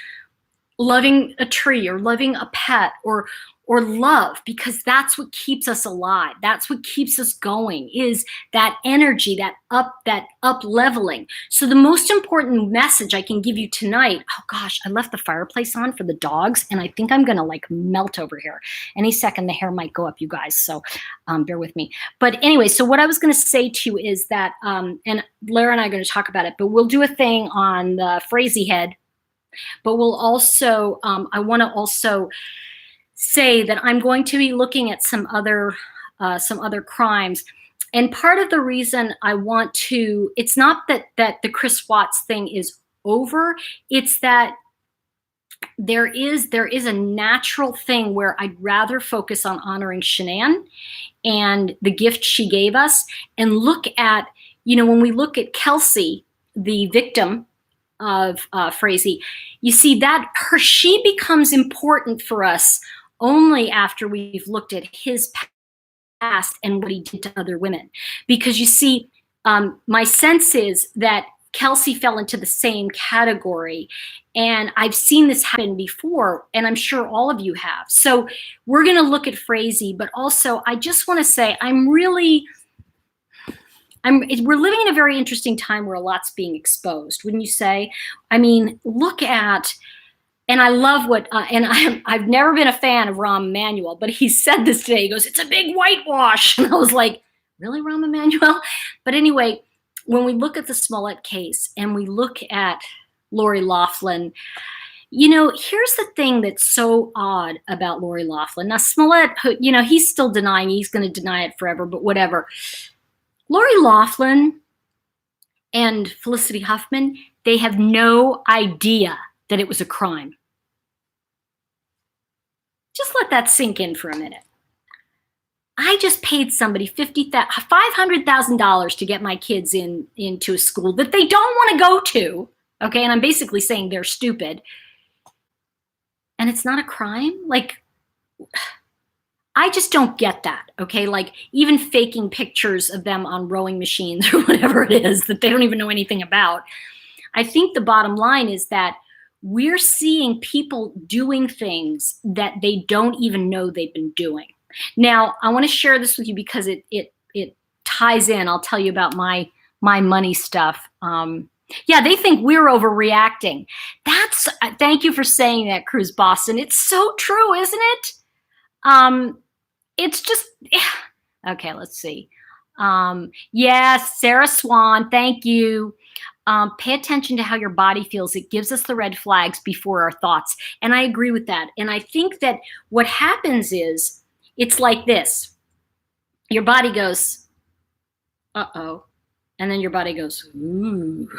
loving a tree or loving a pet or love, because that's what keeps us alive. That's what keeps us going, is that energy, that up leveling. So the most important message I can give you tonight, oh gosh, I left the fireplace on for the dogs and I think I'm gonna like melt over here. Any second the hair might go up, you guys, so bear with me. But anyway, so what I was gonna say to you is that, and Lara and I are gonna talk about it, but we'll do a thing on the Frazee head, but we'll also, I wanna also say that I'm going to be looking at some other some other crimes. And part of the reason I want to, it's not that the Chris Watts thing is over, it's that there is a natural thing where I'd rather focus on honoring Shanann and the gift she gave us, and look at, when we look at Kelsey, the victim of Frazee, you see that she becomes important for us only after we've looked at his past and what he did to other women. Because you see, my sense is that Kelsey fell into the same category, and I've seen this happen before, and I'm sure all of you have. So we're going to look at Frazee, but also I just want to say we're living in a very interesting time where a lot's being exposed, wouldn't you say? I mean, look at, and I love what, and I've never been a fan of Rahm Emanuel, but he said this today. He goes, "It's a big whitewash." And I was like, really, Rahm Emanuel? But anyway, when we look at the Smollet case and we look at Lori Loughlin, here's the thing that's so odd about Lori Loughlin. Now, Smollet, he's still denying, he's going to deny it forever, but whatever. Lori Loughlin and Felicity Huffman, they have no idea that it was a crime. Just let that sink in for a minute. I just paid somebody $500,000 to get my kids into a school that they don't want to go to, okay? And I'm basically saying they're stupid. And it's not a crime? Like, I just don't get that, okay? Like, even faking pictures of them on rowing machines or whatever it is that they don't even know anything about. I think the bottom line is that we're seeing people doing things that they don't even know they've been doing. Now, I want to share this with you because it ties in. I'll tell you about my money stuff. Yeah, they think we're overreacting. Thank you for saying that, Cruz Boston. It's so true, isn't it? It's just, okay, let's see. Yes, Sarah Swan, thank you. Pay attention to how your body feels. It gives us the red flags before our thoughts. And I agree with that. And I think that what happens is, it's like this. Your body goes, uh-oh. And then your body goes, ooh.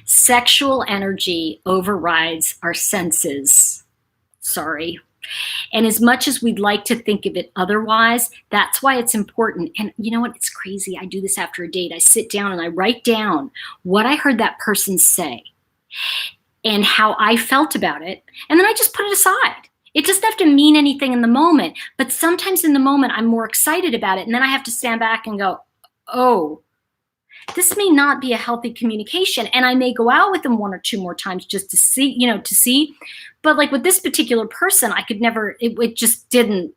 Sexual energy overrides our senses. Sorry. And as much as we'd like to think of it otherwise, that's why it's important. And you know what? It's crazy. I do this after a date. I sit down and I write down what I heard that person say and how I felt about it. And then I just put it aside. It doesn't have to mean anything in the moment, but sometimes in the moment I'm more excited about it. And then I have to stand back and go, oh, this may not be a healthy communication. And I may go out with them one or two more times just to see, But like with this particular person, I could never, it just didn't,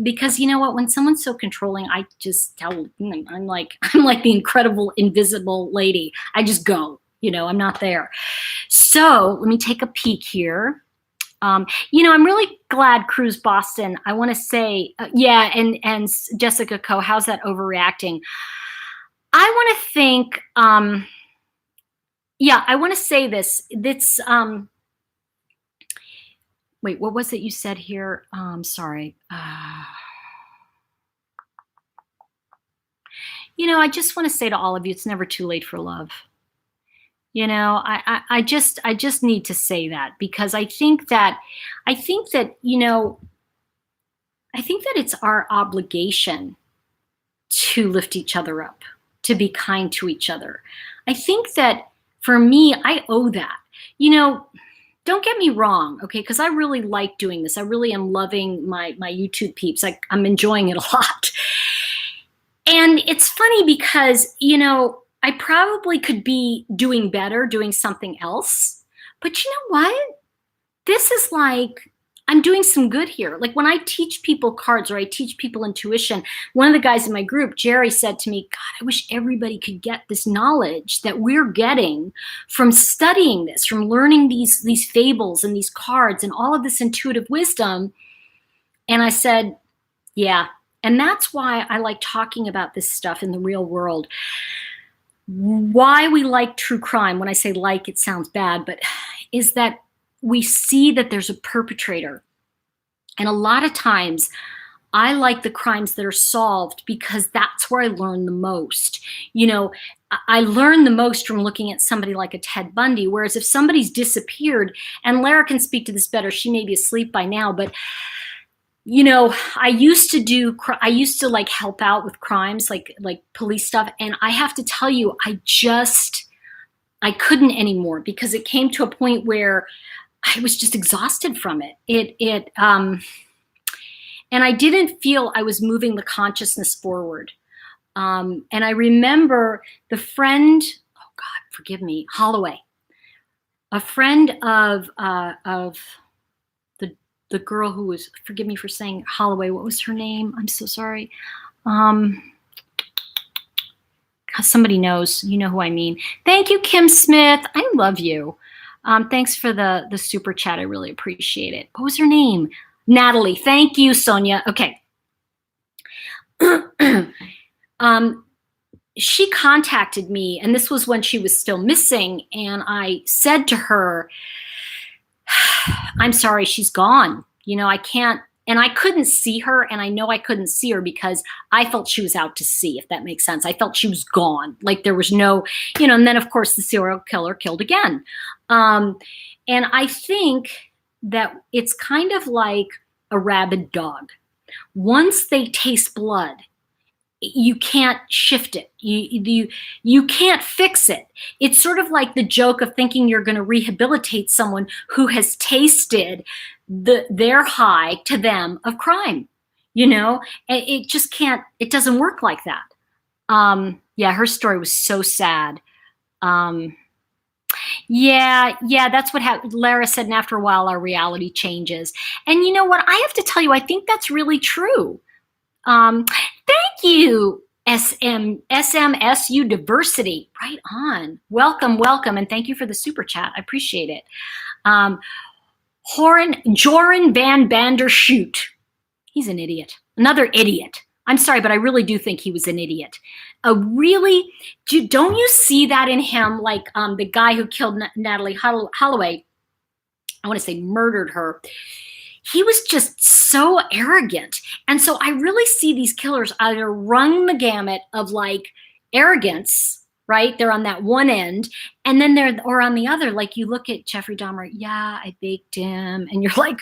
because you know what, when someone's so controlling, I just tell, I'm like the incredible invisible lady. I just go, I'm not there. So let me take a peek here. I'm really glad, Cruz Boston. I want to say, yeah, and Jessica Coe, how's that overreacting? I want to think, I want to say this. It's, wait, what was it you said here? Sorry. I just want to say to all of you, it's never too late for love. I just need to say that because I think that it's our obligation to lift each other up, to be kind to each other. I think that for me, I owe that. Don't get me wrong, okay? Because I really like doing this. I really am loving my YouTube peeps. I'm enjoying it a lot. And it's funny because, I probably could be doing better, doing something else. But you know what? This is like, I'm doing some good here. Like when I teach people cards or I teach people intuition, one of the guys in my group, Jerry, said to me, God, I wish everybody could get this knowledge that we're getting from studying this, from learning these fables and these cards and all of this intuitive wisdom. And I said, yeah. And that's why I like talking about this stuff in the real world. Why we like true crime, when I say like, it sounds bad, but is that we see that there's a perpetrator. And a lot of times I like the crimes that are solved because that's where I learn the most. You know, I learn the most from looking at somebody like a Ted Bundy, whereas if somebody's disappeared, and Lara can speak to this better, she may be asleep by now, but you know, I used to like help out with crimes, like police stuff. And I have to tell you, I couldn't anymore because it came to a point where I was just exhausted from it. And I didn't feel I was moving the consciousness forward. And I remember the friend, oh God, forgive me, Holloway, a friend of the girl who was, forgive me for saying Holloway, what was her name? I'm so sorry. Somebody knows, you know who I mean. Thank you, Kim Smith. I love you. Thanks for the super chat. I really appreciate it. What was her name? Natalie. Thank you, Sonia. Okay. She contacted me, and this was when she was still missing. And I said to her, I'm sorry, she's gone. You know, I can't, and I couldn't see her. And I know I couldn't see her because I felt she was out to sea, if that makes sense. I felt she was gone. Like there was no, you know, and then of course the serial killer killed again. And I think that it's kind of like a rabid dog. Once they taste blood, you can't shift it. You can't fix it. It's sort of like the joke of thinking you're going to rehabilitate someone who has tasted their high to them of crime. You know, it just can't, it doesn't work like that. Yeah, her story was so sad. Yeah, that's what happened. Lara said, and after a while, our reality changes. And you know what? I have to tell you, I think that's really true. Thank you, SMSU Diversity. Right on. Welcome, and thank you for the super chat. I appreciate it. Joran Van Bandershoot. He's an idiot. Another idiot. I'm sorry, but I really do think he was an idiot. Don't you see that in him? Like the guy who killed Natalie Holloway, I want to say murdered her. He was just so arrogant. And so I really see these killers either rung the gamut of like arrogance, right? They're on that one end. And then or on the other, like you look at Jeffrey Dahmer, yeah, I baked him. And you're like,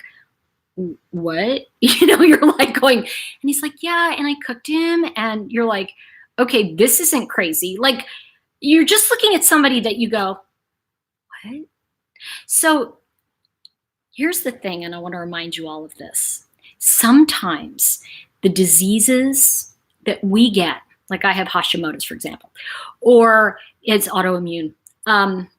what? You know, you're like going, and he's like, yeah, and I cooked him. And you're like, okay, this isn't crazy. Like you're just looking at somebody that you go, what? So here's the thing, and I want to remind you all of this. Sometimes the diseases that we get, like I have Hashimoto's, for example, or it's autoimmune,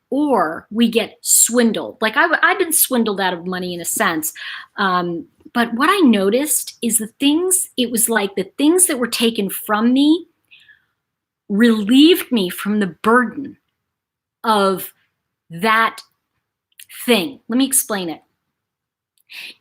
or we get swindled. Like I've been swindled out of money in a sense. But what I noticed is it was like the things that were taken from me relieved me from the burden of that thing. Let me explain it.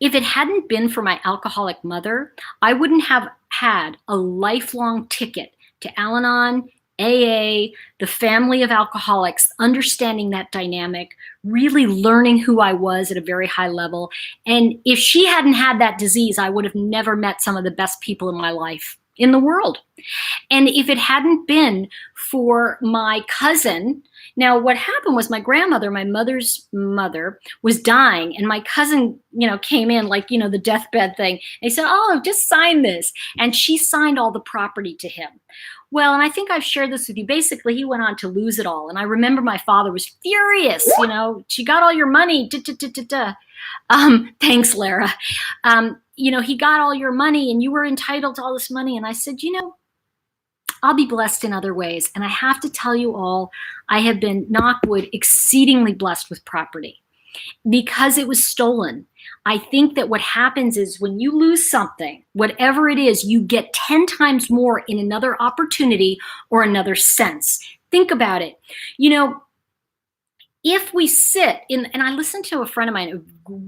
If it hadn't been for my alcoholic mother, I wouldn't have had a lifelong ticket to Al-Anon, AA, the family of alcoholics, understanding that dynamic, really learning who I was at a very high level. And if she hadn't had that disease, I would have never met some of the best people in my life in the world. And if it hadn't been for my cousin, now what happened was my grandmother, my mother's mother, was dying, and my cousin, you know, came in like, you know, the deathbed thing. They said, oh, just sign this. And she signed all the property to him. Well, and I think I've shared this with you. Basically, he went on to lose it all. And I remember my father was furious. You know, she got all your money. Thanks, Lara. You know, he got all your money and you were entitled to all this money. And I said, you know, I'll be blessed in other ways. And I have to tell you all, I have been, knock wood, exceedingly blessed with property because it was stolen. I think that what happens is when you lose something, whatever it is, you get 10 times more in another opportunity or another sense. Think about it. You know, if we sit in, and I listened to a friend of mine,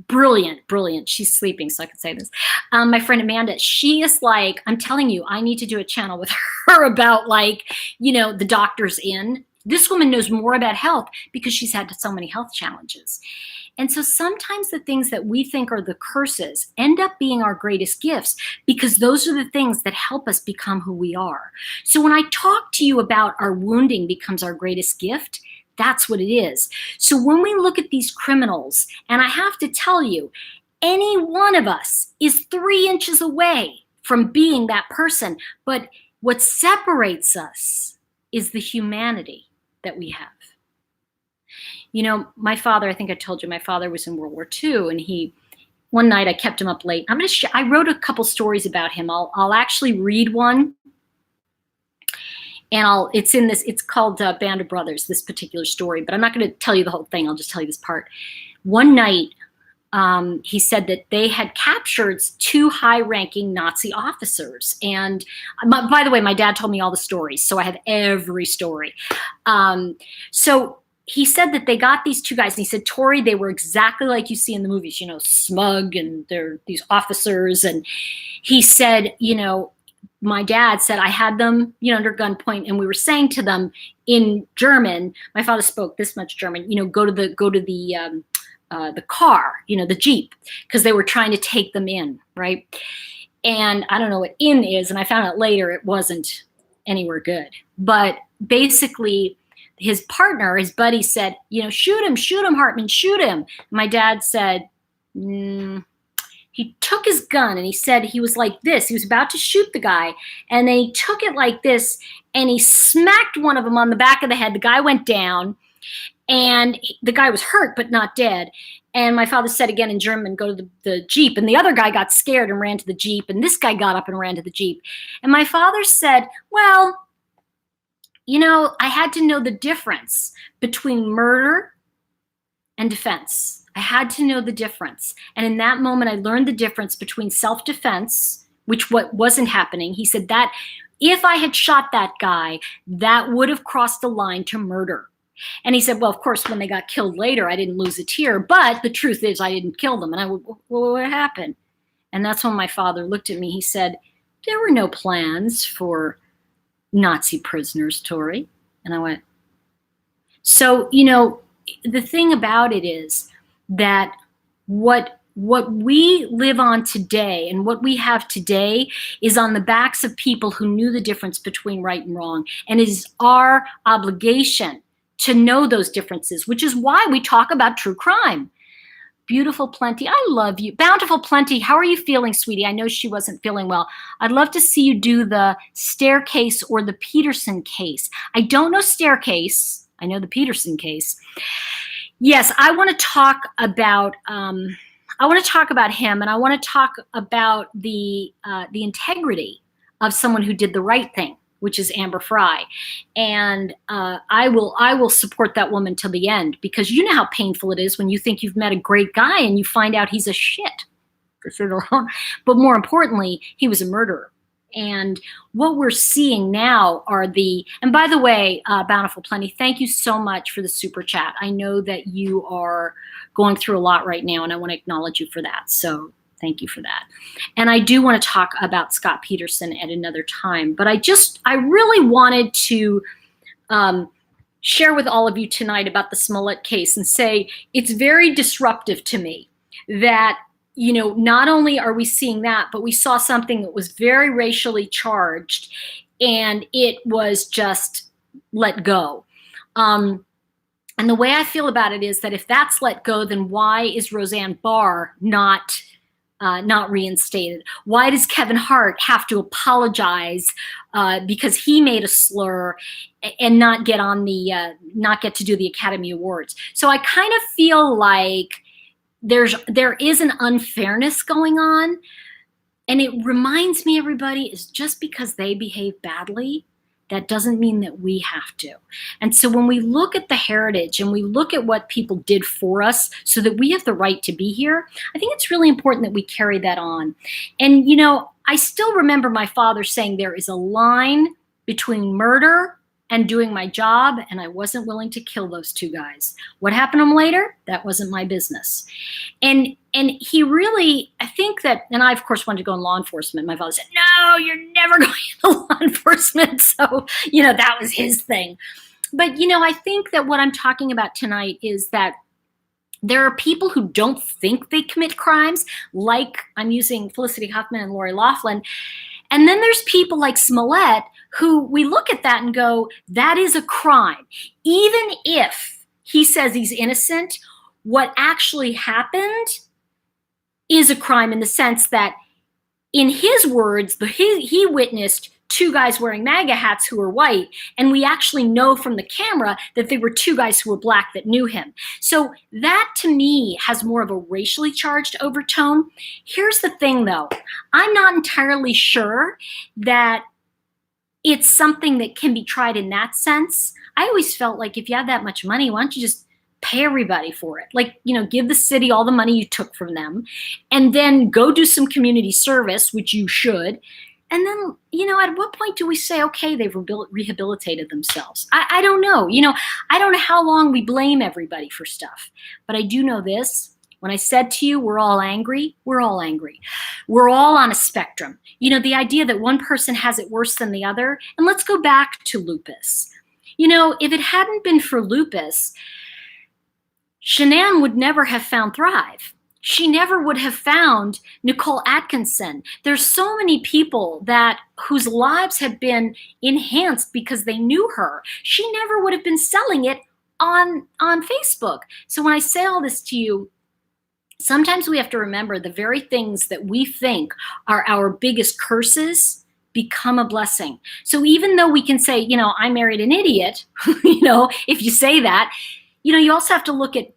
brilliant, she's sleeping, so I can say this. My friend Amanda, she is like, I'm telling you, I need to do a channel with her about like, you know, the doctor's in. This woman knows more about health because she's had so many health challenges. And so sometimes the things that we think are the curses end up being our greatest gifts, because those are the things that help us become who we are. So when I talk to you about our wounding becomes our greatest gift, that's what it is. So when we look at these criminals, and I have to tell you, any one of us is 3 inches away from being that person. But what separates us is the humanity that we have. You know, my father, I think I told you, my father was in World War II, and one night I kept him up late. I wrote a couple stories about him. I'll actually read one. And it's called Band of Brothers, this particular story, but I'm not going to tell you the whole thing. I'll just tell you this part. One night, he said that they had captured 2 high-ranking Nazi officers. And by the way, my dad told me all the stories, so I have every story. So he said that they got these 2 guys, and he said, Tori, they were exactly like you see in the movies, you know, smug, and they're these officers. And he said, you know, my dad said, I had them, you know, under gunpoint, and we were saying to them in German, my father spoke this much German, you know, go to the car, you know, the Jeep, because they were trying to take them in, right? And I don't know what in is, and I found out later it wasn't anywhere good. But basically, his partner, his buddy said, you know, shoot him, Hartman, shoot him. My dad said, he took his gun, and he said he was like this. He was about to shoot the guy, and then he took it like this, and he smacked one of them on the back of the head. The guy went down. And the guy was hurt, but not dead. And my father said again in German, go to the Jeep. And the other guy got scared and ran to the Jeep. And this guy got up and ran to the Jeep. And my father said, well, you know, I had to know the difference between murder and defense. I had to know the difference. And in that moment, I learned the difference between self-defense, which what wasn't happening. He said that if I had shot that guy, that would have crossed the line to murder. And he said, well, of course, when they got killed later, I didn't lose a tear. But the truth is I didn't kill them. And I went, well, what happened? And that's when my father looked at me. He said, there were no plans for Nazi prisoners, Tori. And I went, so, you know, the thing about it is that what we live on today and what we have today is on the backs of people who knew the difference between right and wrong. And it is our obligation to know those differences, which is why we talk about true crime. Beautiful Plenty, I love you. Bountiful Plenty, how are you feeling, sweetie? I know she wasn't feeling well. I'd love to see you do the Staircase or the Peterson case. I don't know Staircase. I know the Peterson case. Yes, I want to talk about him, and I want to talk about the integrity of someone who did the right thing, which is Amber Fry. And I will support that woman till the end, because you know how painful it is when you think you've met a great guy and you find out he's a shit. But more importantly, he was a murderer. And what we're seeing now are and by the way, Bountiful Plenty, thank you so much for the super chat. I know that you are going through a lot right now, and I want to acknowledge you for that. So thank you for that. And I do want to talk about Scott Peterson at another time, but I really wanted to share with all of you tonight about the Smollet case and say it's very disruptive to me that, you know, not only are we seeing that, but we saw something that was very racially charged and it was just let go. And the way I feel about it is that if that's let go, then why is Roseanne Barr not reinstated? Why does Kevin Hart have to apologize because he made a slur and not get to do the Academy Awards? So I kind of feel like there is an unfairness going on, and it reminds me, everybody, is just because they behave badly, that doesn't mean that we have to. And so when we look at the heritage and we look at what people did for us so that we have the right to be here, I think it's really important that we carry that on. And, you know, I still remember my father saying there is a line between murder and doing my job, and I wasn't willing to kill those 2 guys. What happened to them later? That wasn't my business. And he really, I think that, and I of course wanted to go in law enforcement. My father said, no, you're never going into law enforcement. So, you know, that was his thing. But, you know, I think that what I'm talking about tonight is that There are people who don't think they commit crimes, like I'm using Felicity Huffman and Lori Loughlin. And then there's people like Smollet who we look at that and go, that is a crime. Even if he says he's innocent, what actually happened is a crime in the sense that, in his words, he witnessed two guys wearing MAGA hats who were white, and we actually know from the camera that they were two guys who were black that knew him. So that, to me, has more of a racially charged overtone. Here's the thing, though. I'm not entirely sure that it's something that can be tried in that sense. I always felt like if you have that much money, why don't you just pay everybody for it? Like, give the city all the money you took from them, and then go do some community service, which you should. And then, at what point do we say, okay, they've rehabilitated themselves? I don't know. I don't know how long we blame everybody for stuff. But I do know this. When I said to you, we're all angry, we're all angry. We're all on a spectrum. The idea that one person has it worse than the other. And let's go back to lupus. If it hadn't been for lupus, Shanann would never have found Thrive. She never would have found Nicole Atkinson. There's so many people whose lives have been enhanced because they knew her. She never would have been selling it on Facebook. So when I say all this to you, sometimes we have to remember the very things that we think are our biggest curses become a blessing. So even though we can say, I married an idiot, if you say that, you also have to look at,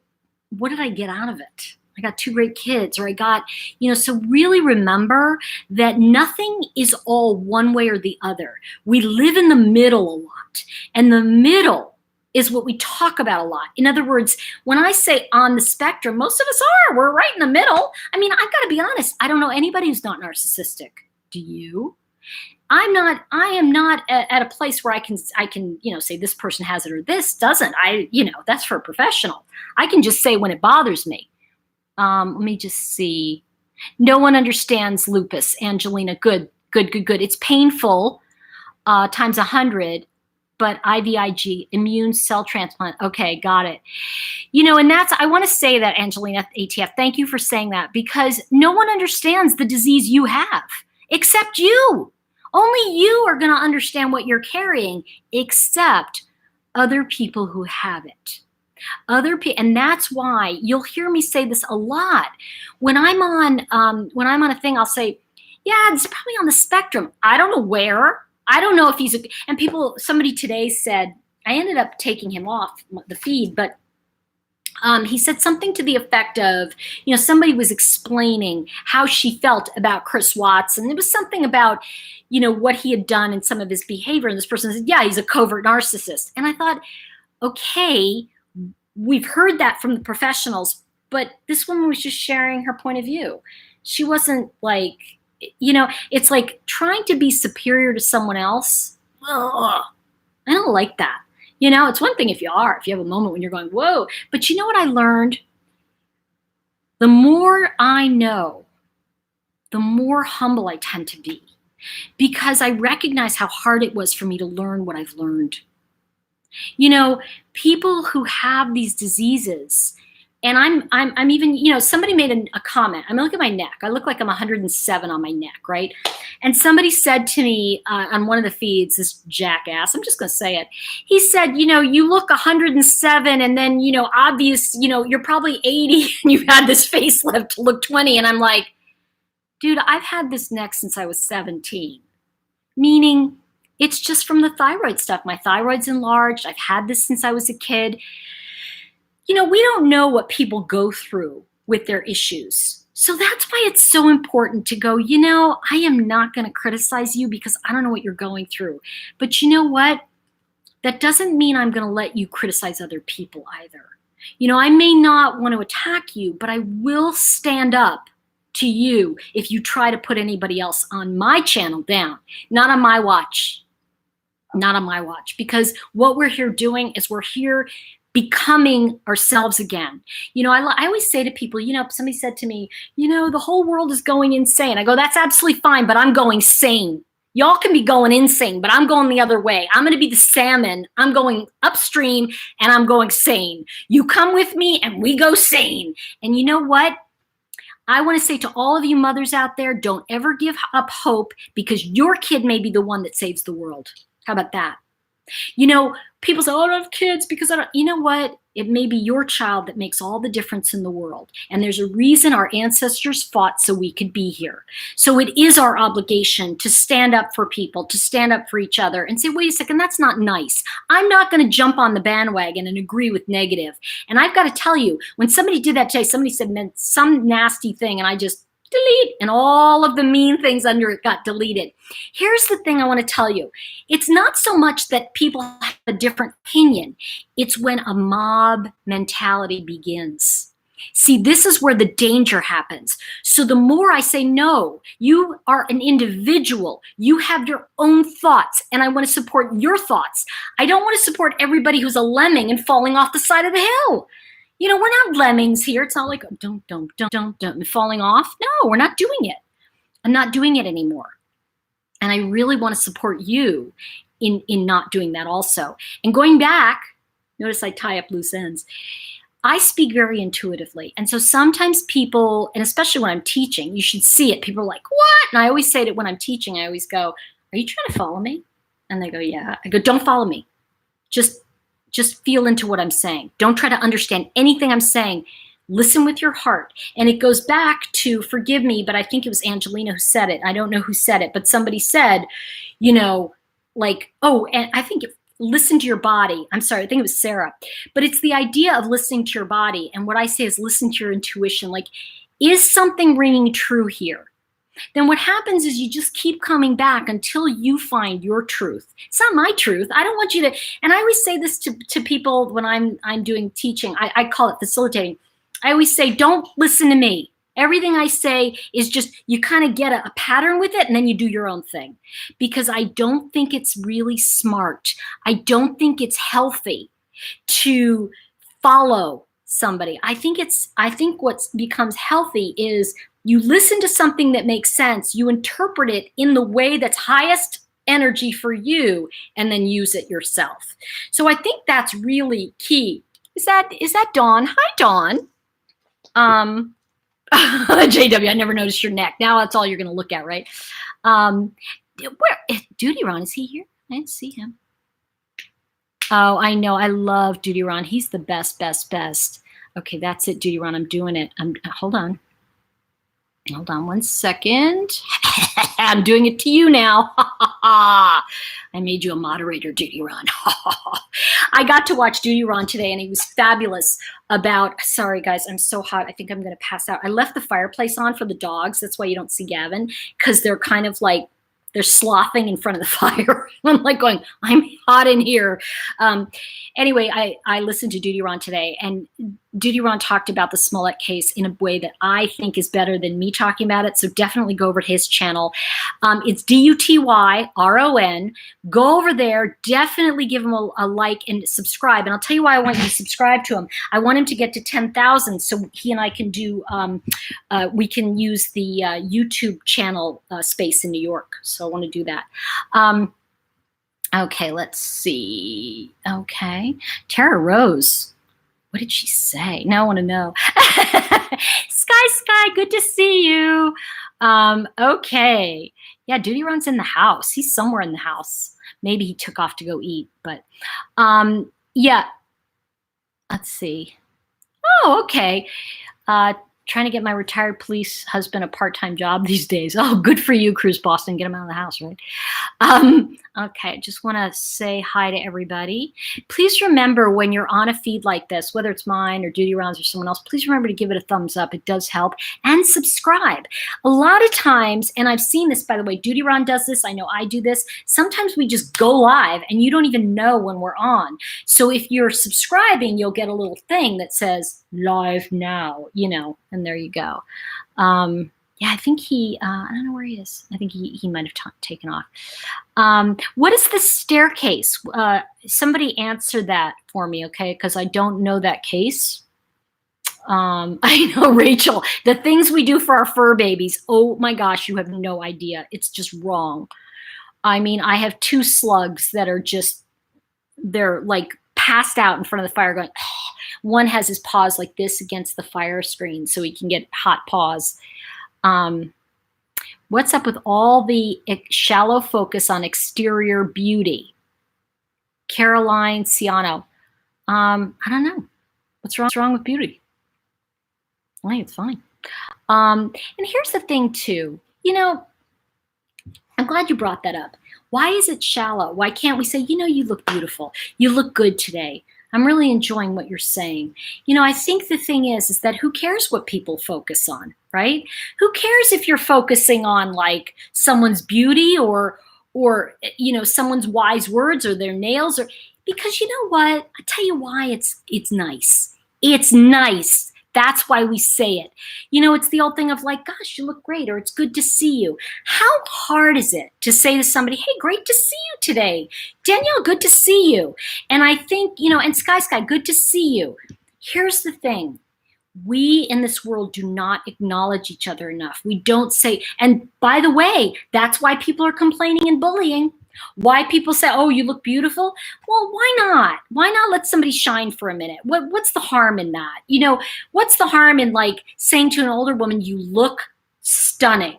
what did I get out of it? I got two great kids, or I got, so really remember that nothing is all one way or the other. We live in the middle a lot, and the middle is what we talk about a lot. In other words, when I say on the spectrum, most of us are. We're right in the middle. I mean, I've got to be honest. I don't know anybody who's not narcissistic. Do you? I am not at a place where I can, say this person has it or this doesn't. That's for a professional. I can just say when it bothers me. Let me just see. No one understands lupus, Angelina. Good. It's painful times 100, but IVIG, immune cell transplant. Okay, got it. And I want to say that, Angelina ATF, thank you for saying that, because no one understands the disease you have except you. Only you are going to understand what you're carrying, except other people who have it. And that's why you'll hear me say this a lot. When I'm on a thing, I'll say, yeah, it's probably on the spectrum. I don't know where. I don't know if he's somebody today said, I ended up taking him off the feed, but he said something to the effect of, somebody was explaining how she felt about Chris Watts, and it was something about, what he had done and some of his behavior. And this person said, yeah, he's a covert narcissist. And I thought, okay, we've heard that from the professionals, but this woman was just sharing her point of view. She wasn't like, it's like trying to be superior to someone else. Ugh, I don't like that. It's one thing if you have a moment when you're going, whoa. But you know what I learned? The more I know, the more humble I tend to be, because I recognize how hard it was for me to learn what I've learned. People who have these diseases, and I'm even, somebody made a comment. I mean, look at my neck. I look like I'm 107 on my neck, right? And somebody said to me on one of the feeds, this jackass, I'm just going to say it. He said, you look 107 and then, obvious, you're probably 80 and you've had this facelift to look 20. And I'm like, dude, I've had this neck since I was 17, meaning it's just from the thyroid stuff. My thyroid's enlarged. I've had this since I was a kid. We don't know what people go through with their issues. So that's why it's so important to go, I am not going to criticize you because I don't know what you're going through. But you know what? That doesn't mean I'm going to let you criticize other people either. I may not want to attack you, but I will stand up to you if you try to put anybody else on my channel down. Not on my watch. Not on my watch. Because what we're here doing is we're here becoming ourselves again. I always say to people, somebody said to me, the whole world is going insane. I go, that's absolutely fine, but I'm going sane. Y'all can be going insane, but I'm going the other way. I'm going to be the salmon. I'm going upstream and I'm going sane. You come with me and we go sane. And you know what? I want to say to all of you mothers out there, don't ever give up hope, because your kid may be the one that saves the world. How about that? You know, people say, oh, I don't have kids because I don't. You know what? It may be your child that makes all the difference in the world. And there's a reason our ancestors fought so we could be here. So it is our obligation to stand up for people, to stand up for each other and say, wait a second, that's not nice. I'm not going to jump on the bandwagon and agree with negative. And I've got to tell you, when somebody did that today, somebody said some nasty thing and I just delete, and all of the mean things under it got deleted. Here's the thing I want to tell you. It's not so much that people have a different opinion. It's when a mob mentality begins. See, this is where the danger happens. So the more I say, no, you are an individual. You have your own thoughts, and I want to support your thoughts. I don't want to support everybody who's a lemming and falling off the side of the hill. You know, we're not lemmings here. It's not like, don't, falling off. No, we're not doing it. I'm not doing it anymore. And I really want to support you in not doing that also. And going back, notice I tie up loose ends. I speak very intuitively. And so sometimes people, and especially when I'm teaching, you should see it. People are like, what? And I always say that when I'm teaching, I always go, are you trying to follow me? And they go, yeah. I go, don't follow me. Just feel into what I'm saying. Don't try to understand anything I'm saying. Listen with your heart. And it goes back to, forgive me, but I think it was Angelina who said it. I don't know who said it, but somebody said, you know, like, oh, and I think listen to your body. I'm sorry, I think it was Sarah. But it's the idea of listening to your body. And what I say is listen to your intuition. Like, is something ringing true here? Then what happens is you just keep coming back until you find your truth. It's not my truth. I don't want you to, and I always say this to people when I'm doing teaching. I call it facilitating. I always say, don't listen to me. Everything I say is just, you kind of get a pattern with it and then you do your own thing. Because I don't think it's really smart. I don't think it's healthy to follow somebody. I think what becomes healthy is you listen to something that makes sense, you interpret it in the way that's highest energy for you, and then use it yourself. So I think that's really key. Is that Dawn? Hi, Dawn. JW, I never noticed your neck. Now that's all you're going to look at, right? Where Duty Ron, is he here? I didn't see him. Oh, I know. I love Duty Ron. He's the best. Okay, that's it, Duty Ron. I'm doing it. Hold on. Hold on one second. I'm doing it to you now. I made you a moderator, Duty Ron. I got to watch Duty Ron today, and he was fabulous about, sorry guys, I'm so hot. I think I'm going to pass out. I left the fireplace on for the dogs. That's why you don't see Gavin, because they're kind of like, they're slothing in front of the fire. I'm like going, I'm hot in here. Anyway, I listened to Duty Ron today, and Duty Ron talked about the Smollet case in a way that I think is better than me talking about it. So definitely go over to his channel. It's DUTYRON. Go over there. Definitely give him a like and subscribe. And I'll tell you why I want you to subscribe to him. I want him to get to 10,000 so he and I can do, we can use the YouTube channel space in New York. So I want to do that. Okay, let's see. Okay. Tara Rose. What did she say? Now I want to know. Sky, good to see you. Okay. Yeah, Duty Ron's in the house. He's somewhere in the house. Maybe he took off to go eat, but yeah. Let's see. Oh, okay. Trying to get my retired police husband a part-time job these days. Oh, good for you, Cruise Boston. Get him out of the house, right? Okay, just want to say hi to everybody. Please remember when you're on a feed like this, whether it's mine or Duty Ron's or someone else, please remember to give it a thumbs up. It does help. And subscribe. A lot of times, and I've seen this, by the way, Duty Ron does this. I know I do this. Sometimes we just go live and you don't even know when we're on. So if you're subscribing, you'll get a little thing that says live now, you know, and there you go. Yeah, I think he, I don't know where he is. I think he might have taken off. What is the staircase? Somebody answer that for me, okay? Because I don't know that case. I know, Rachel, the things we do for our fur babies. Oh my gosh, you have no idea. It's just wrong. I mean, I have 2 slugs that are just, they're like passed out in front of the fire going, oh. One has his paws like this against the fire screen so he can get hot paws. What's up with all the shallow focus on exterior beauty? Caroline Ciano. I don't know. What's wrong with beauty? I think it's fine. And here's the thing too, you know, I'm glad you brought that up. Why is it shallow? Why can't we say, you know, you look beautiful. You look good today. I'm really enjoying what you're saying. You know, I think the thing is that who cares what people focus on, right? Who cares if you're focusing on like someone's beauty or you know, someone's wise words or their nails, or because you know what? I tell you why it's nice. It's nice. That's why we say it. You know, it's the old thing of like, gosh, you look great, or it's good to see you. How hard is it to say to somebody, hey, great to see you today. Danielle, good to see you. And I think, you know, and Sky, good to see you. Here's the thing. We in this world do not acknowledge each other enough. We don't say, and by the way, that's why people are complaining and bullying. Why people say, oh, you look beautiful? Well, why not? Why not let somebody shine for a minute? What's the harm in that? You know, what's the harm in like saying to an older woman, you look stunning?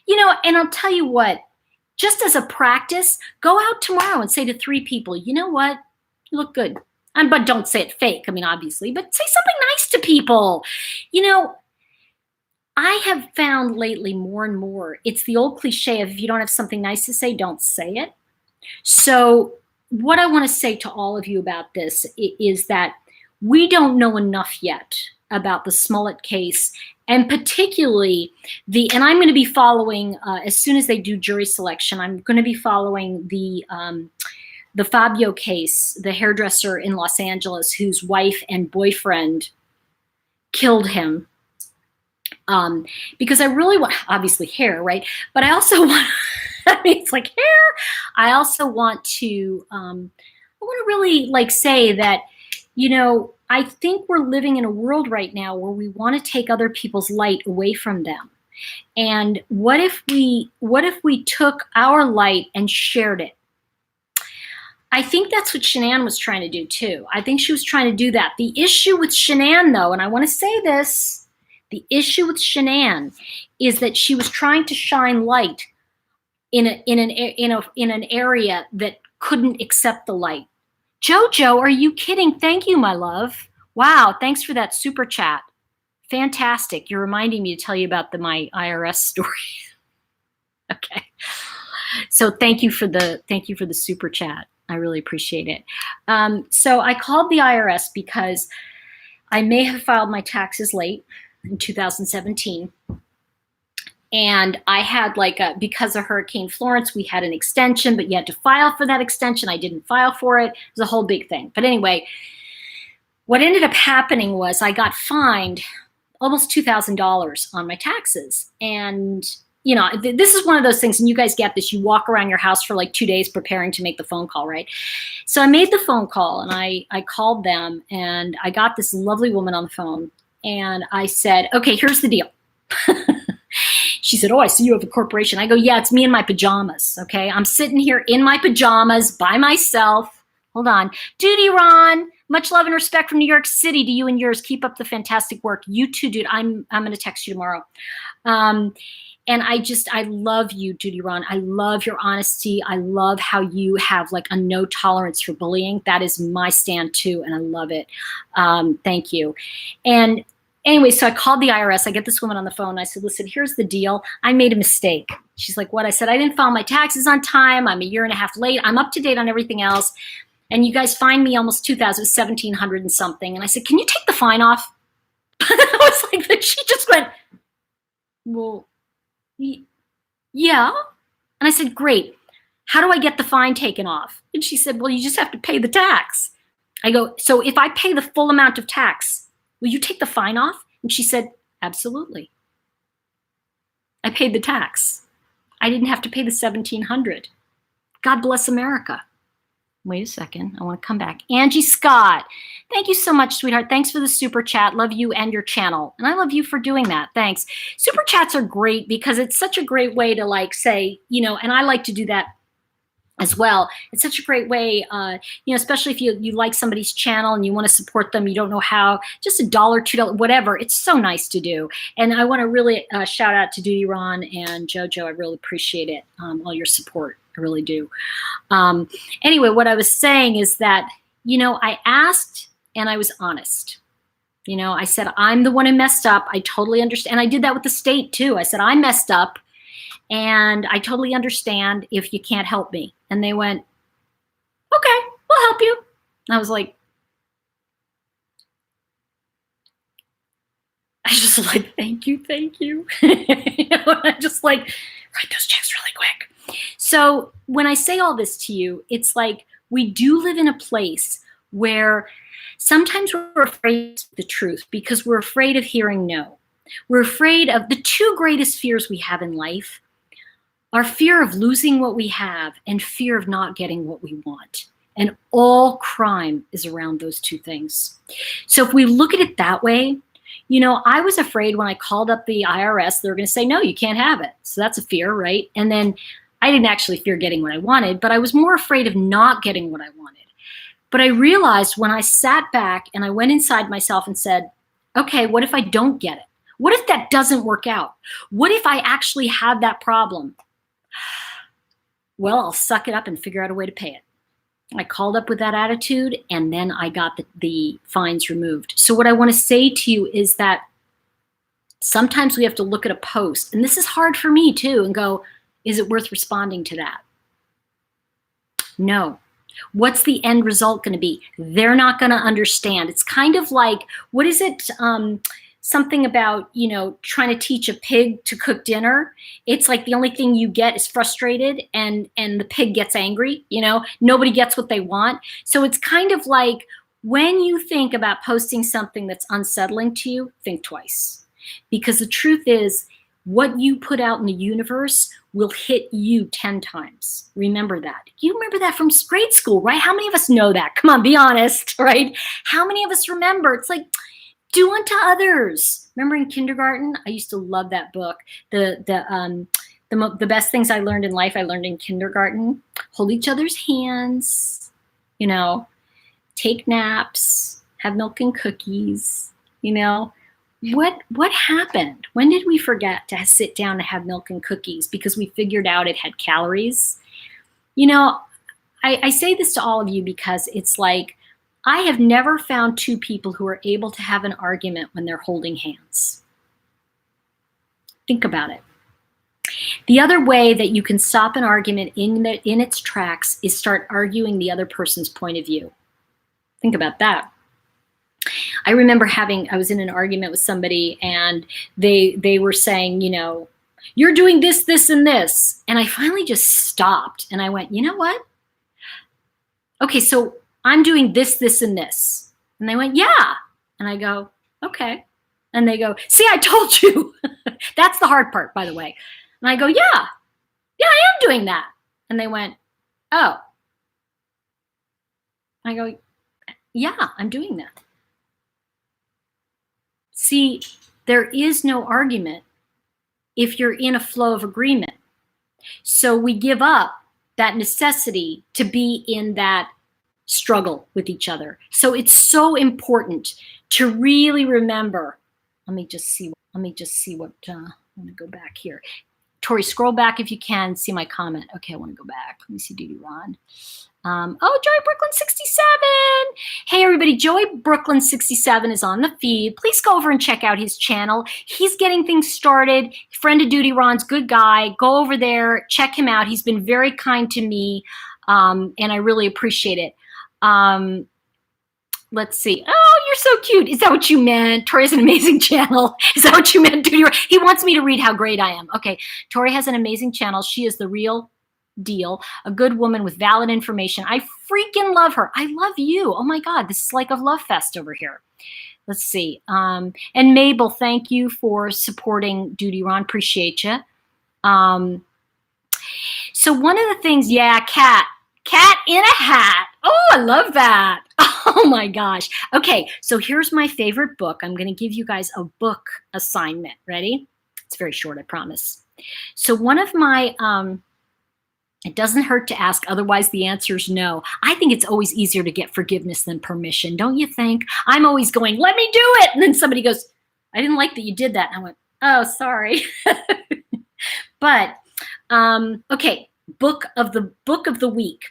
You know, and I'll tell you what, just as a practice, go out tomorrow and say to 3 people, you know what? You look good. But don't say it fake, I mean, obviously, but say something nice to people. You know, I have found lately more and more, it's the old cliche of if you don't have something nice to say, don't say it. So what I want to say to all of you about this is that we don't know enough yet about the Smollet case, and particularly and I'm going to be following, as soon as they do jury selection, I'm going to be following the Fabio case, the hairdresser in Los Angeles whose wife and boyfriend killed him. Because I really want, obviously hair, right? But I also want, I mean, it's like hair. I also want to, I want to really like say that, you know, I think we're living in a world right now where we want to take other people's light away from them. And what if we took our light and shared it? I think that's what Shanann was trying to do too. I think she was trying to do that. The issue with Shanann though, and I want to say this, the issue with Shanann is that she was trying to shine light in an area that couldn't accept the light. Jojo, are you kidding? Thank you, my love. Wow, thanks for that super chat. Fantastic. You're reminding me to tell you about my IRS story. Okay. So thank you for the super chat. I really appreciate it. So I called the IRS because I may have filed my taxes late in 2017. And I had because of Hurricane Florence, we had an extension, but you had to file for that extension. I didn't file for it. It was a whole big thing. But anyway, what ended up happening was I got fined almost $2,000 on my taxes. And, you know, this is one of those things, and you guys get this, you walk around your house for like 2 days preparing to make the phone call, right? So I made the phone call and I called them and I got this lovely woman on the phone. And I said, okay, here's the deal. She said, oh, I see you have a corporation. I go, yeah, it's me in my pajamas, okay? I'm sitting here in my pajamas by myself. Hold on. Duty, Ron. Much love and respect from New York City to you and yours. Keep up the fantastic work. You too, dude. I'm going to text you tomorrow. And I love you, Duty Ron. I love your honesty. I love how you have like a no tolerance for bullying. That is my stand too, and I love it. Thank you. And anyway, so I called the IRS. I get this woman on the phone. I said, listen, here's the deal. I made a mistake. She's like, what? I said, I didn't file my taxes on time. I'm a year and a half late. I'm up to date on everything else. And you guys fined me almost $1,700 and something. And I said, can you take the fine off? I was like, she just went, well, yeah. And I said, great. How do I get the fine taken off? And she said, well, you just have to pay the tax. I go, so if I pay the full amount of tax, will you take the fine off? And she said, absolutely. I paid the tax. I didn't have to pay the $1,700. God bless America. Wait a second. I want to come back. Angie Scott. Thank you so much, sweetheart. Thanks for the super chat. Love you and your channel. And I love you for doing that. Thanks. Super chats are great because it's such a great way to like say, you know, and I like to do that as well. It's such a great way, especially if you like somebody's channel and you want to support them, you don't know how, just $1, $2, whatever. It's so nice to do. And I want to really shout out to Duty Ron and JoJo. I really appreciate it, all your support. I really do. Anyway, what I was saying is that, I asked and I was honest. I said, I'm the one who messed up. I totally understand. And I did that with the state too. I said, I messed up. And I totally understand if you can't help me. And they went, okay, we'll help you. And I was like, thank you. I'm just like, write those checks really quick. So when I say all this to you, it's like we do live in a place where sometimes we're afraid of the truth because we're afraid of hearing no. We're afraid of the two greatest fears we have in life. Our fear of losing what we have and fear of not getting what we want. And all crime is around those two things. So if we look at it that way, I was afraid when I called up the IRS, they were going to say, no, you can't have it. So that's a fear, right? And then I didn't actually fear getting what I wanted, but I was more afraid of not getting what I wanted. But I realized when I sat back and I went inside myself and said, okay, what if I don't get it? What if that doesn't work out? What if I actually have that problem? Well, I'll suck it up and figure out a way to pay it. I called up with that attitude, and then I got the fines removed. So what I want to say to you is that sometimes we have to look at a post, and this is hard for me too, and go, is it worth responding to that? No. What's the end result going to be? They're not going to understand. It's kind of like, what is it? Something about, trying to teach a pig to cook dinner. It's like the only thing you get is frustrated and the pig gets angry, nobody gets what they want. So it's kind of like when you think about posting something that's unsettling to you, think twice. Because the truth is, what you put out in the universe will hit you 10 times. Remember that. You remember that from grade school, right? How many of us know that? Come on, be honest, right? How many of us remember? It's like, do unto others. Remember in kindergarten? I used to love that book. The best things I learned in life, I learned in kindergarten. Hold each other's hands, take naps, have milk and cookies, What happened? When did we forget to sit down and have milk and cookies because we figured out it had calories? I say this to all of you because it's like, I have never found two people who are able to have an argument when they're holding hands. Think about it. The other way that you can stop an argument in its tracks is start arguing the other person's point of view. Think about that. I remember I was in an argument with somebody and they were saying, you're doing this, this, and this. And I finally just stopped and I went, you know what? Okay, so I'm doing this, this, and this. And they went, yeah. And I go, okay. And they go, see, I told you. That's the hard part, by the way. And I go, yeah, I am doing that. And they went, oh. I go, yeah, I'm doing that. See, there is no argument if you're in a flow of agreement. So we give up that necessity to be in that struggle with each other. So it's so important to really remember. Let me just see what, I'm gonna go back here. Tori, scroll back if you can, see my comment. Okay, I wanna go back. Let me see Duty Ron. Joey Brooklyn 67. Hey everybody, Joey Brooklyn 67 is on the feed. Please go over and check out his channel. He's getting things started. Friend of Duty Ron's, good guy. Go over there, check him out. He's been very kind to me, and I really appreciate it. Let's see. Oh, you're so cute. Is that what you meant? Tori has an amazing channel. Is that what you meant, Duty Ron? He wants me to read how great I am. Okay, Tori has an amazing channel. She is the real deal, a good woman with valid information. I freaking love her. I love you. Oh my God, this is like a love fest over here. Let's see. And Mabel, thank you for supporting Duty Ron. Appreciate you. So one of the things, yeah, cat in a hat. Oh, I love that. Oh my gosh. Okay, so here's my favorite book. I'm going to give you guys a book assignment. Ready? It's very short, I promise. So one of my It doesn't hurt to ask, otherwise the answer is no. I think it's always easier to get forgiveness than permission, don't you think? I'm always going, let me do it. And then somebody goes, I didn't like that you did that. And I went, oh, sorry. But, okay, book of the week.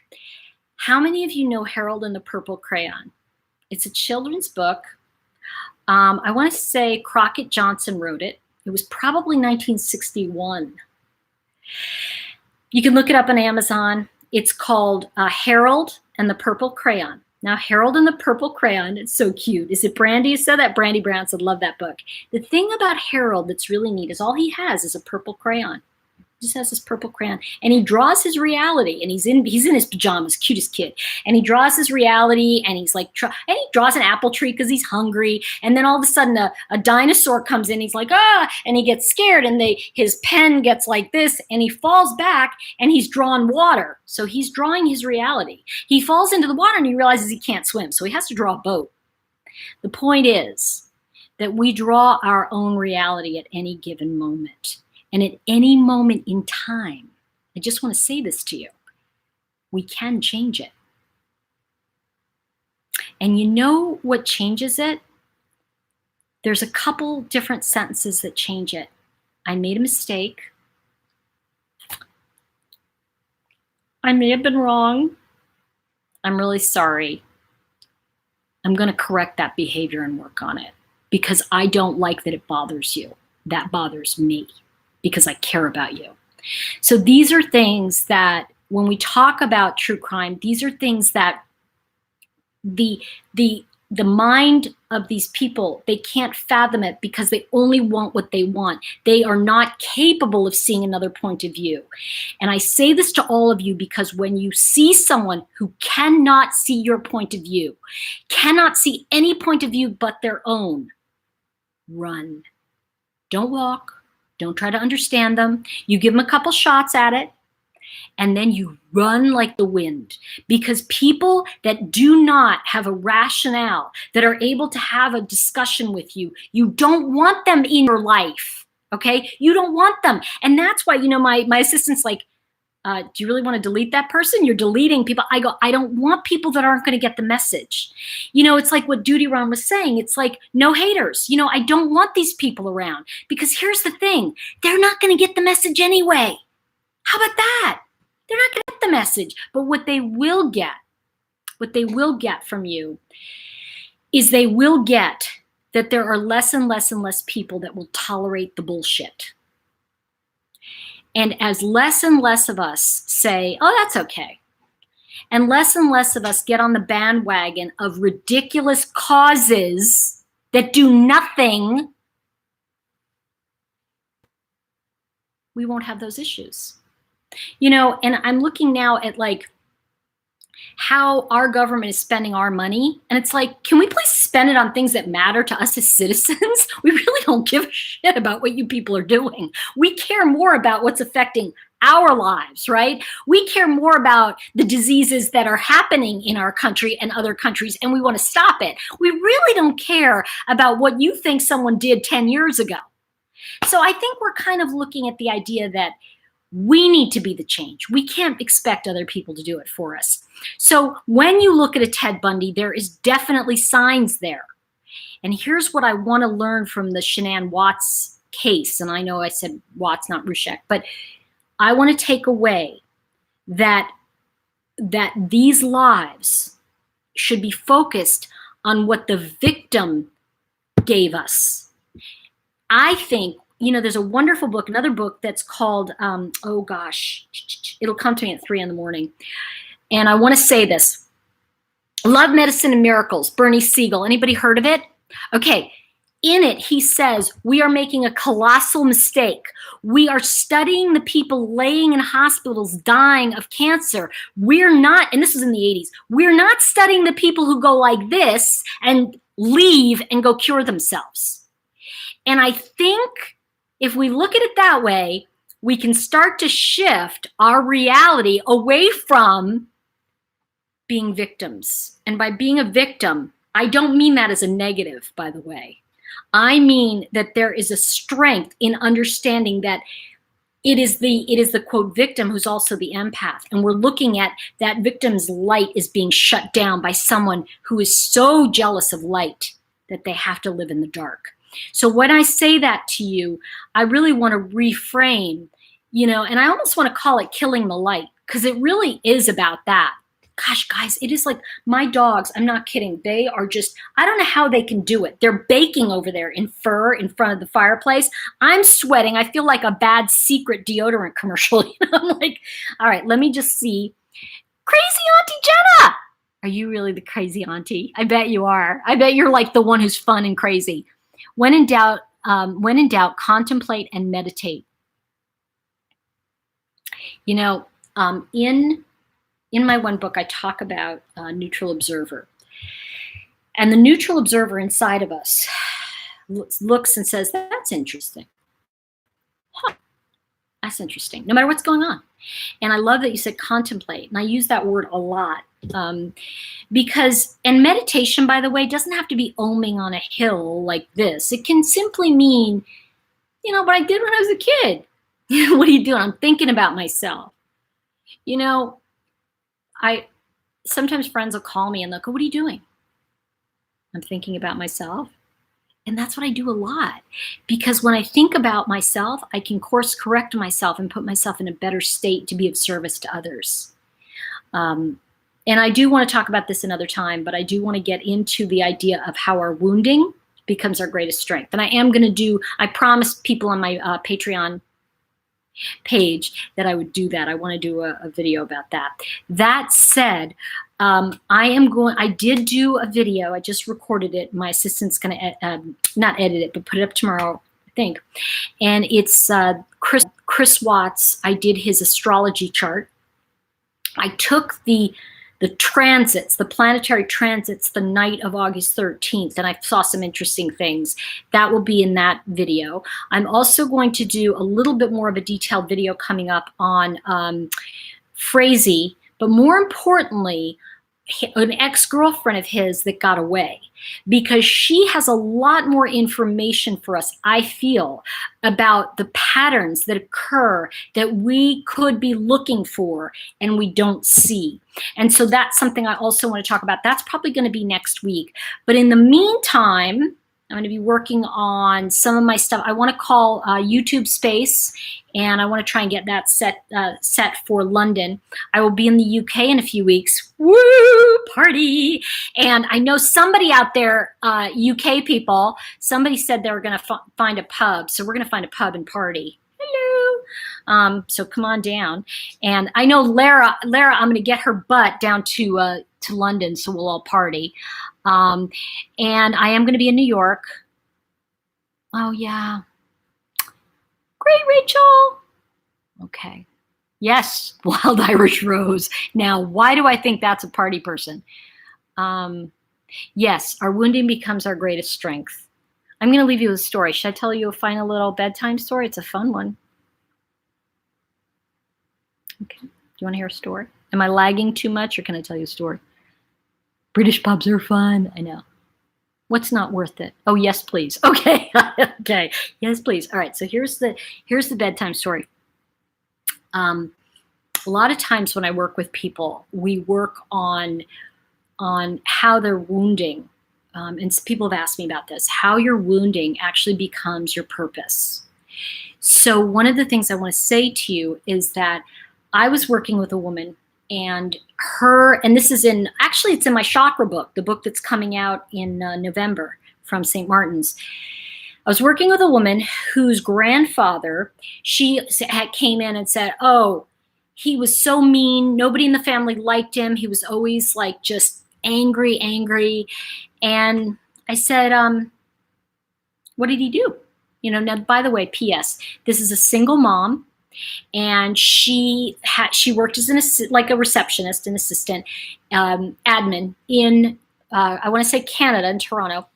How many of you know Harold and the Purple Crayon? It's a children's book. I want to say Crockett Johnson wrote it. It was probably 1961. You can look it up on Amazon. It's called Harold and the Purple Crayon. Now, Harold and the Purple Crayon, it's so cute. Is it Brandy who said that? Brandy Brown said, love that book. The thing about Harold that's really neat is all he has is a purple crayon. He just has this purple crayon, and he draws his reality, and he's in his pajamas, cutest kid, and he draws his reality, and he's like, and he draws an apple tree because he's hungry, and then all of a sudden a dinosaur comes in, he's like, ah, and he gets scared, and his pen gets like this, and he falls back, and he's drawn water, so he's drawing his reality. He falls into the water, and he realizes he can't swim, so he has to draw a boat. The point is that we draw our own reality at any given moment. And at any moment in time, I just want to say this to you, we can change it. And you know what changes it? There's a couple different sentences that change it. I made a mistake. I may have been wrong. I'm really sorry. I'm going to correct that behavior and work on it because I don't like that it bothers you. That bothers me, because I care about you. So these are things that when we talk about true crime, these are things that the mind of these people, they can't fathom it because they only want what they want. They are not capable of seeing another point of view. And I say this to all of you because when you see someone who cannot see your point of view, cannot see any point of view but their own, run. Don't walk. Don't try to understand them. You give them a couple shots at it, and then you run like the wind. Because people that do not have a rationale, that are able to have a discussion with you, you don't want them in your life, okay? You don't want them. And that's why, my assistant's like, do you really want to delete that person? You're deleting people. I go, I don't want people that aren't going to get the message. It's like what Duty Ron was saying. It's like, no haters. I don't want these people around because here's the thing. They're not going to get the message anyway. How about that? They're not going to get the message. But what they will get from you is they will get that there are less and less and less people that will tolerate the bullshit. And as less and less of us say, oh, that's okay, and less of us get on the bandwagon of ridiculous causes that do nothing, we won't have those issues. And I'm looking now at like how our government is spending our money. And it's like, can we please spend it on things that matter to us as citizens? We really don't give a shit about what you people are doing. We care more about what's affecting our lives, right? We care more about the diseases that are happening in our country and other countries, and we want to stop it. We really don't care about what you think someone did 10 years ago. So I think we're kind of looking at the idea that we need to be the change. We can't expect other people to do it for us. So when you look at a Ted Bundy, there is definitely signs there. And here's what I want to learn from the Shanann Watts case. And I know I said Watts, not Rushek, but I want to take away that these lives should be focused on what the victim gave us. I think, there's a wonderful book, another book that's called, it'll come to me at 3 a.m. And I want to say this. Love, Medicine, and Miracles, Bernie Siegel. Anybody heard of it? Okay. In it, he says, we are making a colossal mistake. We are studying the people laying in hospitals dying of cancer. We're not, and this was in the 80s, we're not studying the people who go like this and leave and go cure themselves. And I think if we look at it that way, we can start to shift our reality away from being victims. And by being a victim, I don't mean that as a negative, by the way. I mean that there is a strength in understanding that it is the quote victim who's also the empath, and we're looking at that victim's light is being shut down by someone who is so jealous of light that they have to live in the dark. So when I say that to you, I really want to reframe, and I almost want to call it killing the light, because it really is about that. Gosh, guys, it is like my dogs, I'm not kidding. They are just, I don't know how they can do it. They're baking over there in fur in front of the fireplace. I'm sweating. I feel like a bad secret deodorant commercial. I'm like, all right, let me just see. Crazy Auntie Jenna. Are you really the crazy auntie? I bet you are. I bet you're like the one who's fun and crazy. When in doubt, contemplate and meditate. In my one book, I talk about neutral observer. And the neutral observer inside of us looks and says, that's interesting. Huh, that's interesting, no matter what's going on. And I love that you said contemplate. And I use that word a lot because, and meditation, by the way, doesn't have to be oming on a hill like this. It can simply mean, what I did when I was a kid. What are you doing? I'm thinking about myself. Sometimes friends will call me and they'll go, what are you doing? I'm thinking about myself. And that's what I do a lot, because when I think about myself, I can course correct myself and put myself in a better state to be of service to others. And I do want to talk about this another time, but I do want to get into the idea of how our wounding becomes our greatest strength. And I promised people on my Patreon page that I would do that. I want to do a video about that. That said, I did do a video. I just recorded it. My assistant's going to not edit it, but put it up tomorrow, I think. And it's Chris Watts. I did his astrology chart. I took the transits, the planetary transits, the night of August 13th, and I saw some interesting things. That will be in that video. I'm also going to do a little bit more of a detailed video coming up on Frazee, but more importantly, an ex-girlfriend of his that got away, because she has a lot more information for us, I feel, about the patterns that occur that we could be looking for and we don't see. And so that's something I also want to talk about. That's probably going to be next week. But in the meantime, I'm going to be working on some of my stuff. I want to call YouTube Space, and I want to try and get that set for London. I will be in the UK in a few weeks. Woo, party! And I know somebody out there, UK people, somebody said they were going to find a pub. So we're going to find a pub and party. Hello. So come on down. And I know Lara, I'm going to get her butt down to London, so we'll all party. And I am going to be in New York. Oh, yeah. Great, Rachel. Okay. Yes, Wild Irish Rose. Now, why do I think that's a party person? Yes, our wounding becomes our greatest strength. I'm going to leave you with a story. Should I tell you a final little bedtime story? It's a fun one. Okay. Do you want to hear a story? Am I lagging too much, or can I tell you a story? British pubs are fun. I know. What's not worth it? Oh, yes, please. Okay. Okay. Yes, please. All right. So here's the bedtime story. A lot of times when I work with people, we work on how they're wounding. And people have asked me about this, how your wounding actually becomes your purpose. So one of the things I want to say to you is that I was working with a woman, and this is it's in my chakra book, the book that's coming out in November from St. Martin's. I was working with a woman whose grandfather, she came in and said, oh, he was so mean. Nobody in the family liked him. He was always like just angry. And I said, what did he do? Now, by the way, P.S., this is a single mom. And she worked as a receptionist, an assistant, admin in, I want to say Canada, in Toronto.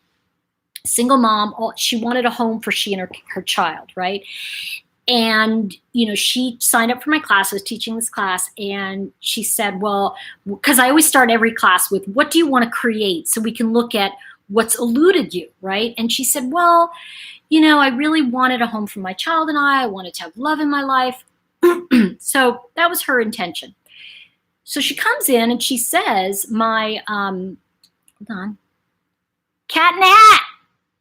Single mom. She wanted a home for she and her child, right? And, she signed up for my class. I was teaching this class, and she said, well, because I always start every class with, what do you want to create? So we can look at what's eluded you, right? And she said, well, you know, I really wanted a home for my child and I wanted to have love in my life. So that was her intention. So she comes in and she says, hold on, cat and hat.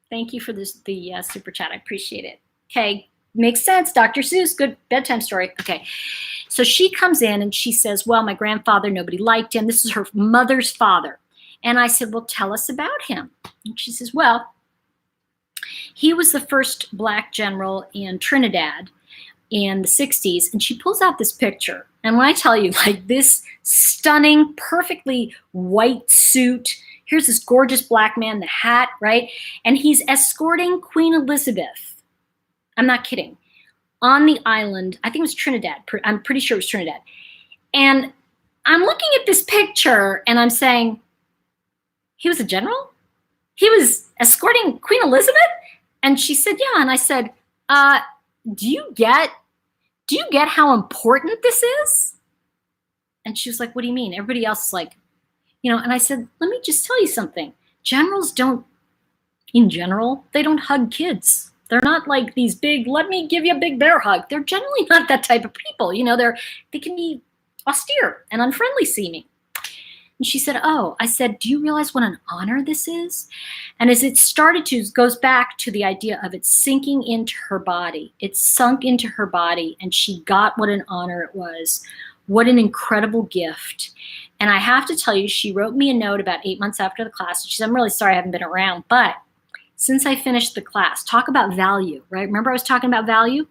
Thank you for the super chat. I appreciate it. Okay, makes sense. Dr. Seuss, good bedtime story. Okay, so she comes in and she says, well, my grandfather, nobody liked him. This is her mother's father. And I said, well, tell us about him. And she says, well, he was the first black general in Trinidad in the 60s. And she pulls out this picture. And when I tell you, like, this stunning, perfectly white suit, here's this gorgeous black man, the hat, right? And he's escorting Queen Elizabeth. I'm not kidding. On the island, I think it was Trinidad. I'm pretty sure it was Trinidad. And I'm looking at this picture and I'm saying, he was a general? He was escorting Queen Elizabeth? And she said, yeah. And I said, do you get how important this is? And she was like, what do you mean? Everybody else is like, you know, and I said, let me just tell you something. Generals don't, in general, they don't hug kids. They're not like these big, let me give you a big bear hug. They're generally not that type of people. You know, they can be austere and unfriendly seeming. And she said, oh, I said, do you realize what an honor this is? And as it started to, it goes back to the idea of it sinking into her body. It sunk into her body and she got what an honor it was. What an incredible gift. And I have to tell you, she wrote me a note about 8 months after the class. She said, I'm really sorry I haven't been around, but since I finished the class, talk about value, right? Remember I was talking about value?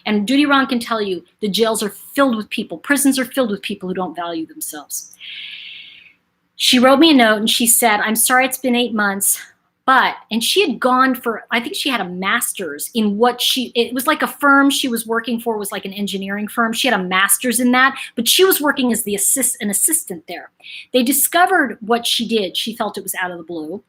And Duty Ron can tell you the jails are filled with people, prisons are filled with people who don't value themselves. She wrote me a note and she said, I'm sorry it's been 8 months, but, and she had gone for, I think she had a master's in what it was like a firm she was working for was like an engineering firm. She had a master's in that, but she was working as an assistant there. They discovered what she did. She felt it was out of the blue.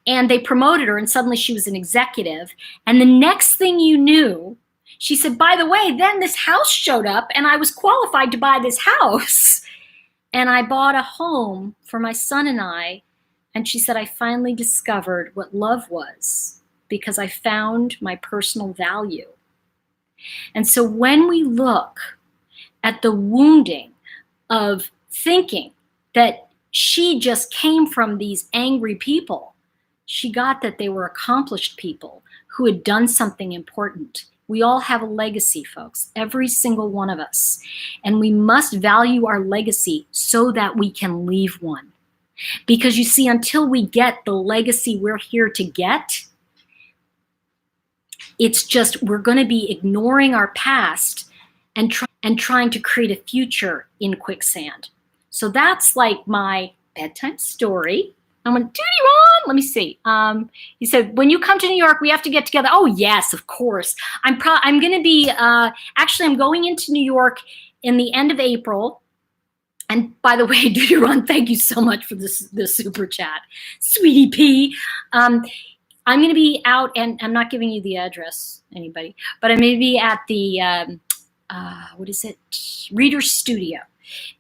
And they promoted her and suddenly she was an executive. And the next thing you knew, she said, by the way, then this house showed up and I was qualified to buy this house. And I bought a home for my son and I. And she said, I finally discovered what love was because I found my personal value. And so when we look at the wounding of thinking that she just came from these angry people, she got that they were accomplished people who had done something important. We all have a legacy, folks, every single one of us. And we must value our legacy so that we can leave one. Because you see, until we get the legacy we're here to get, it's just we're going to be ignoring our past and trying to create a future in quicksand. So that's like my bedtime story. I'm going, Duty Ron, let me see. He said, when you come to New York, we have to get together. Oh, yes, of course. I'm going to be, actually, I'm going into New York in the end of April. And by the way, Duty Ron, thank you so much for the super chat. Sweetie P. I'm going to be out, and I'm not giving you the address, anybody, but I'm going to be at the, what is it? Reader's Studio.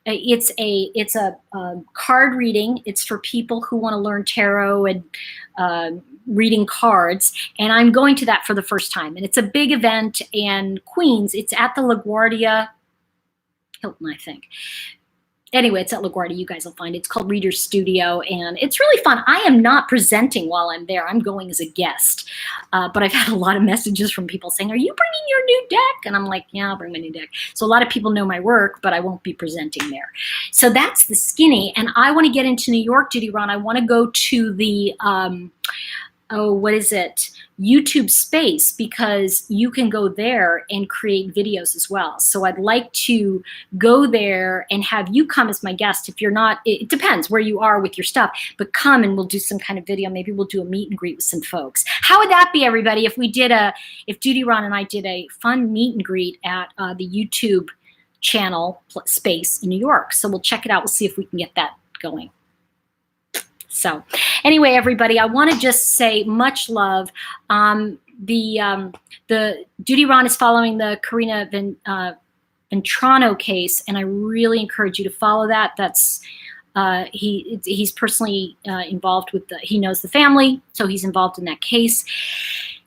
It's a card reading. It's for people who want to learn tarot and reading cards. And I'm going to that for the first time. And it's a big event in Queens. It's at the LaGuardia Hilton, I think. Anyway, it's at LaGuardia. You guys will find it. It's called Reader's Studio, and it's really fun. I am not presenting while I'm there. I'm going as a guest. But I've had a lot of messages from people saying, are you bringing your new deck? And I'm like, yeah, I'll bring my new deck. So a lot of people know my work, but I won't be presenting there. So that's the skinny. And I want to get into New York, Duty Ron. I want to go to the, what is it? YouTube space, because you can go there and create videos as well. So I'd like to go there and have you come as my guest. If you're not, it depends where you are with your stuff, but come and we'll do some kind of video. Maybe we'll do a meet and greet with some folks. How would that be, everybody? If we did if Duty Ron and I did a fun meet and greet at the YouTube channel space in New York. So we'll check it out. We'll see if we can get that going. So anyway, everybody, I want to just say much love. The Duty Ron is following the Karina Ventrano case, and I really encourage you to follow that. That's He's personally involved with he knows the family, so he's involved in that case.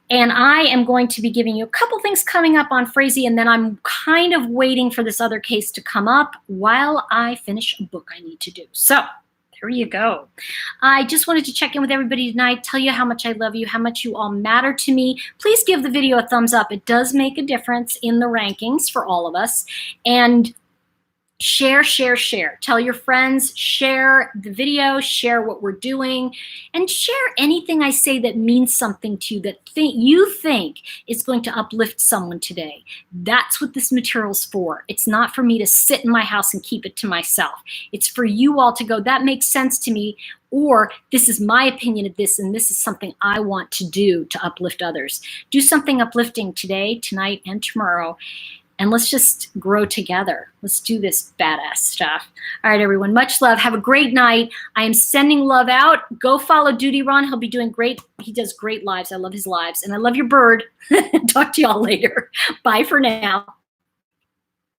And I am going to be giving you a couple things coming up on Frazee, and then I'm kind of waiting for this other case to come up while I finish a book I need to do. So there you go. I just wanted to check in with everybody tonight, tell you how much I love you, how much you all matter to me. Please give the video a thumbs up. It does make a difference in the rankings for all of us. And share, share, share. Tell your friends, share the video, share what we're doing, and share anything I say that means something to you, that you think is going to uplift someone today. That's what this material's for. It's not for me to sit in my house and keep it to myself. It's for you all to go, that makes sense to me, or this is my opinion of this, and this is something I want to do to uplift others. Do something uplifting today, tonight, and tomorrow. And let's just grow together. Let's do this badass stuff. All right, everyone, much love. Have a great night. I am sending love out. Go follow Duty Ron. He'll be doing great. He does great lives. I love his lives. And I love your bird. Talk to y'all later. Bye for now.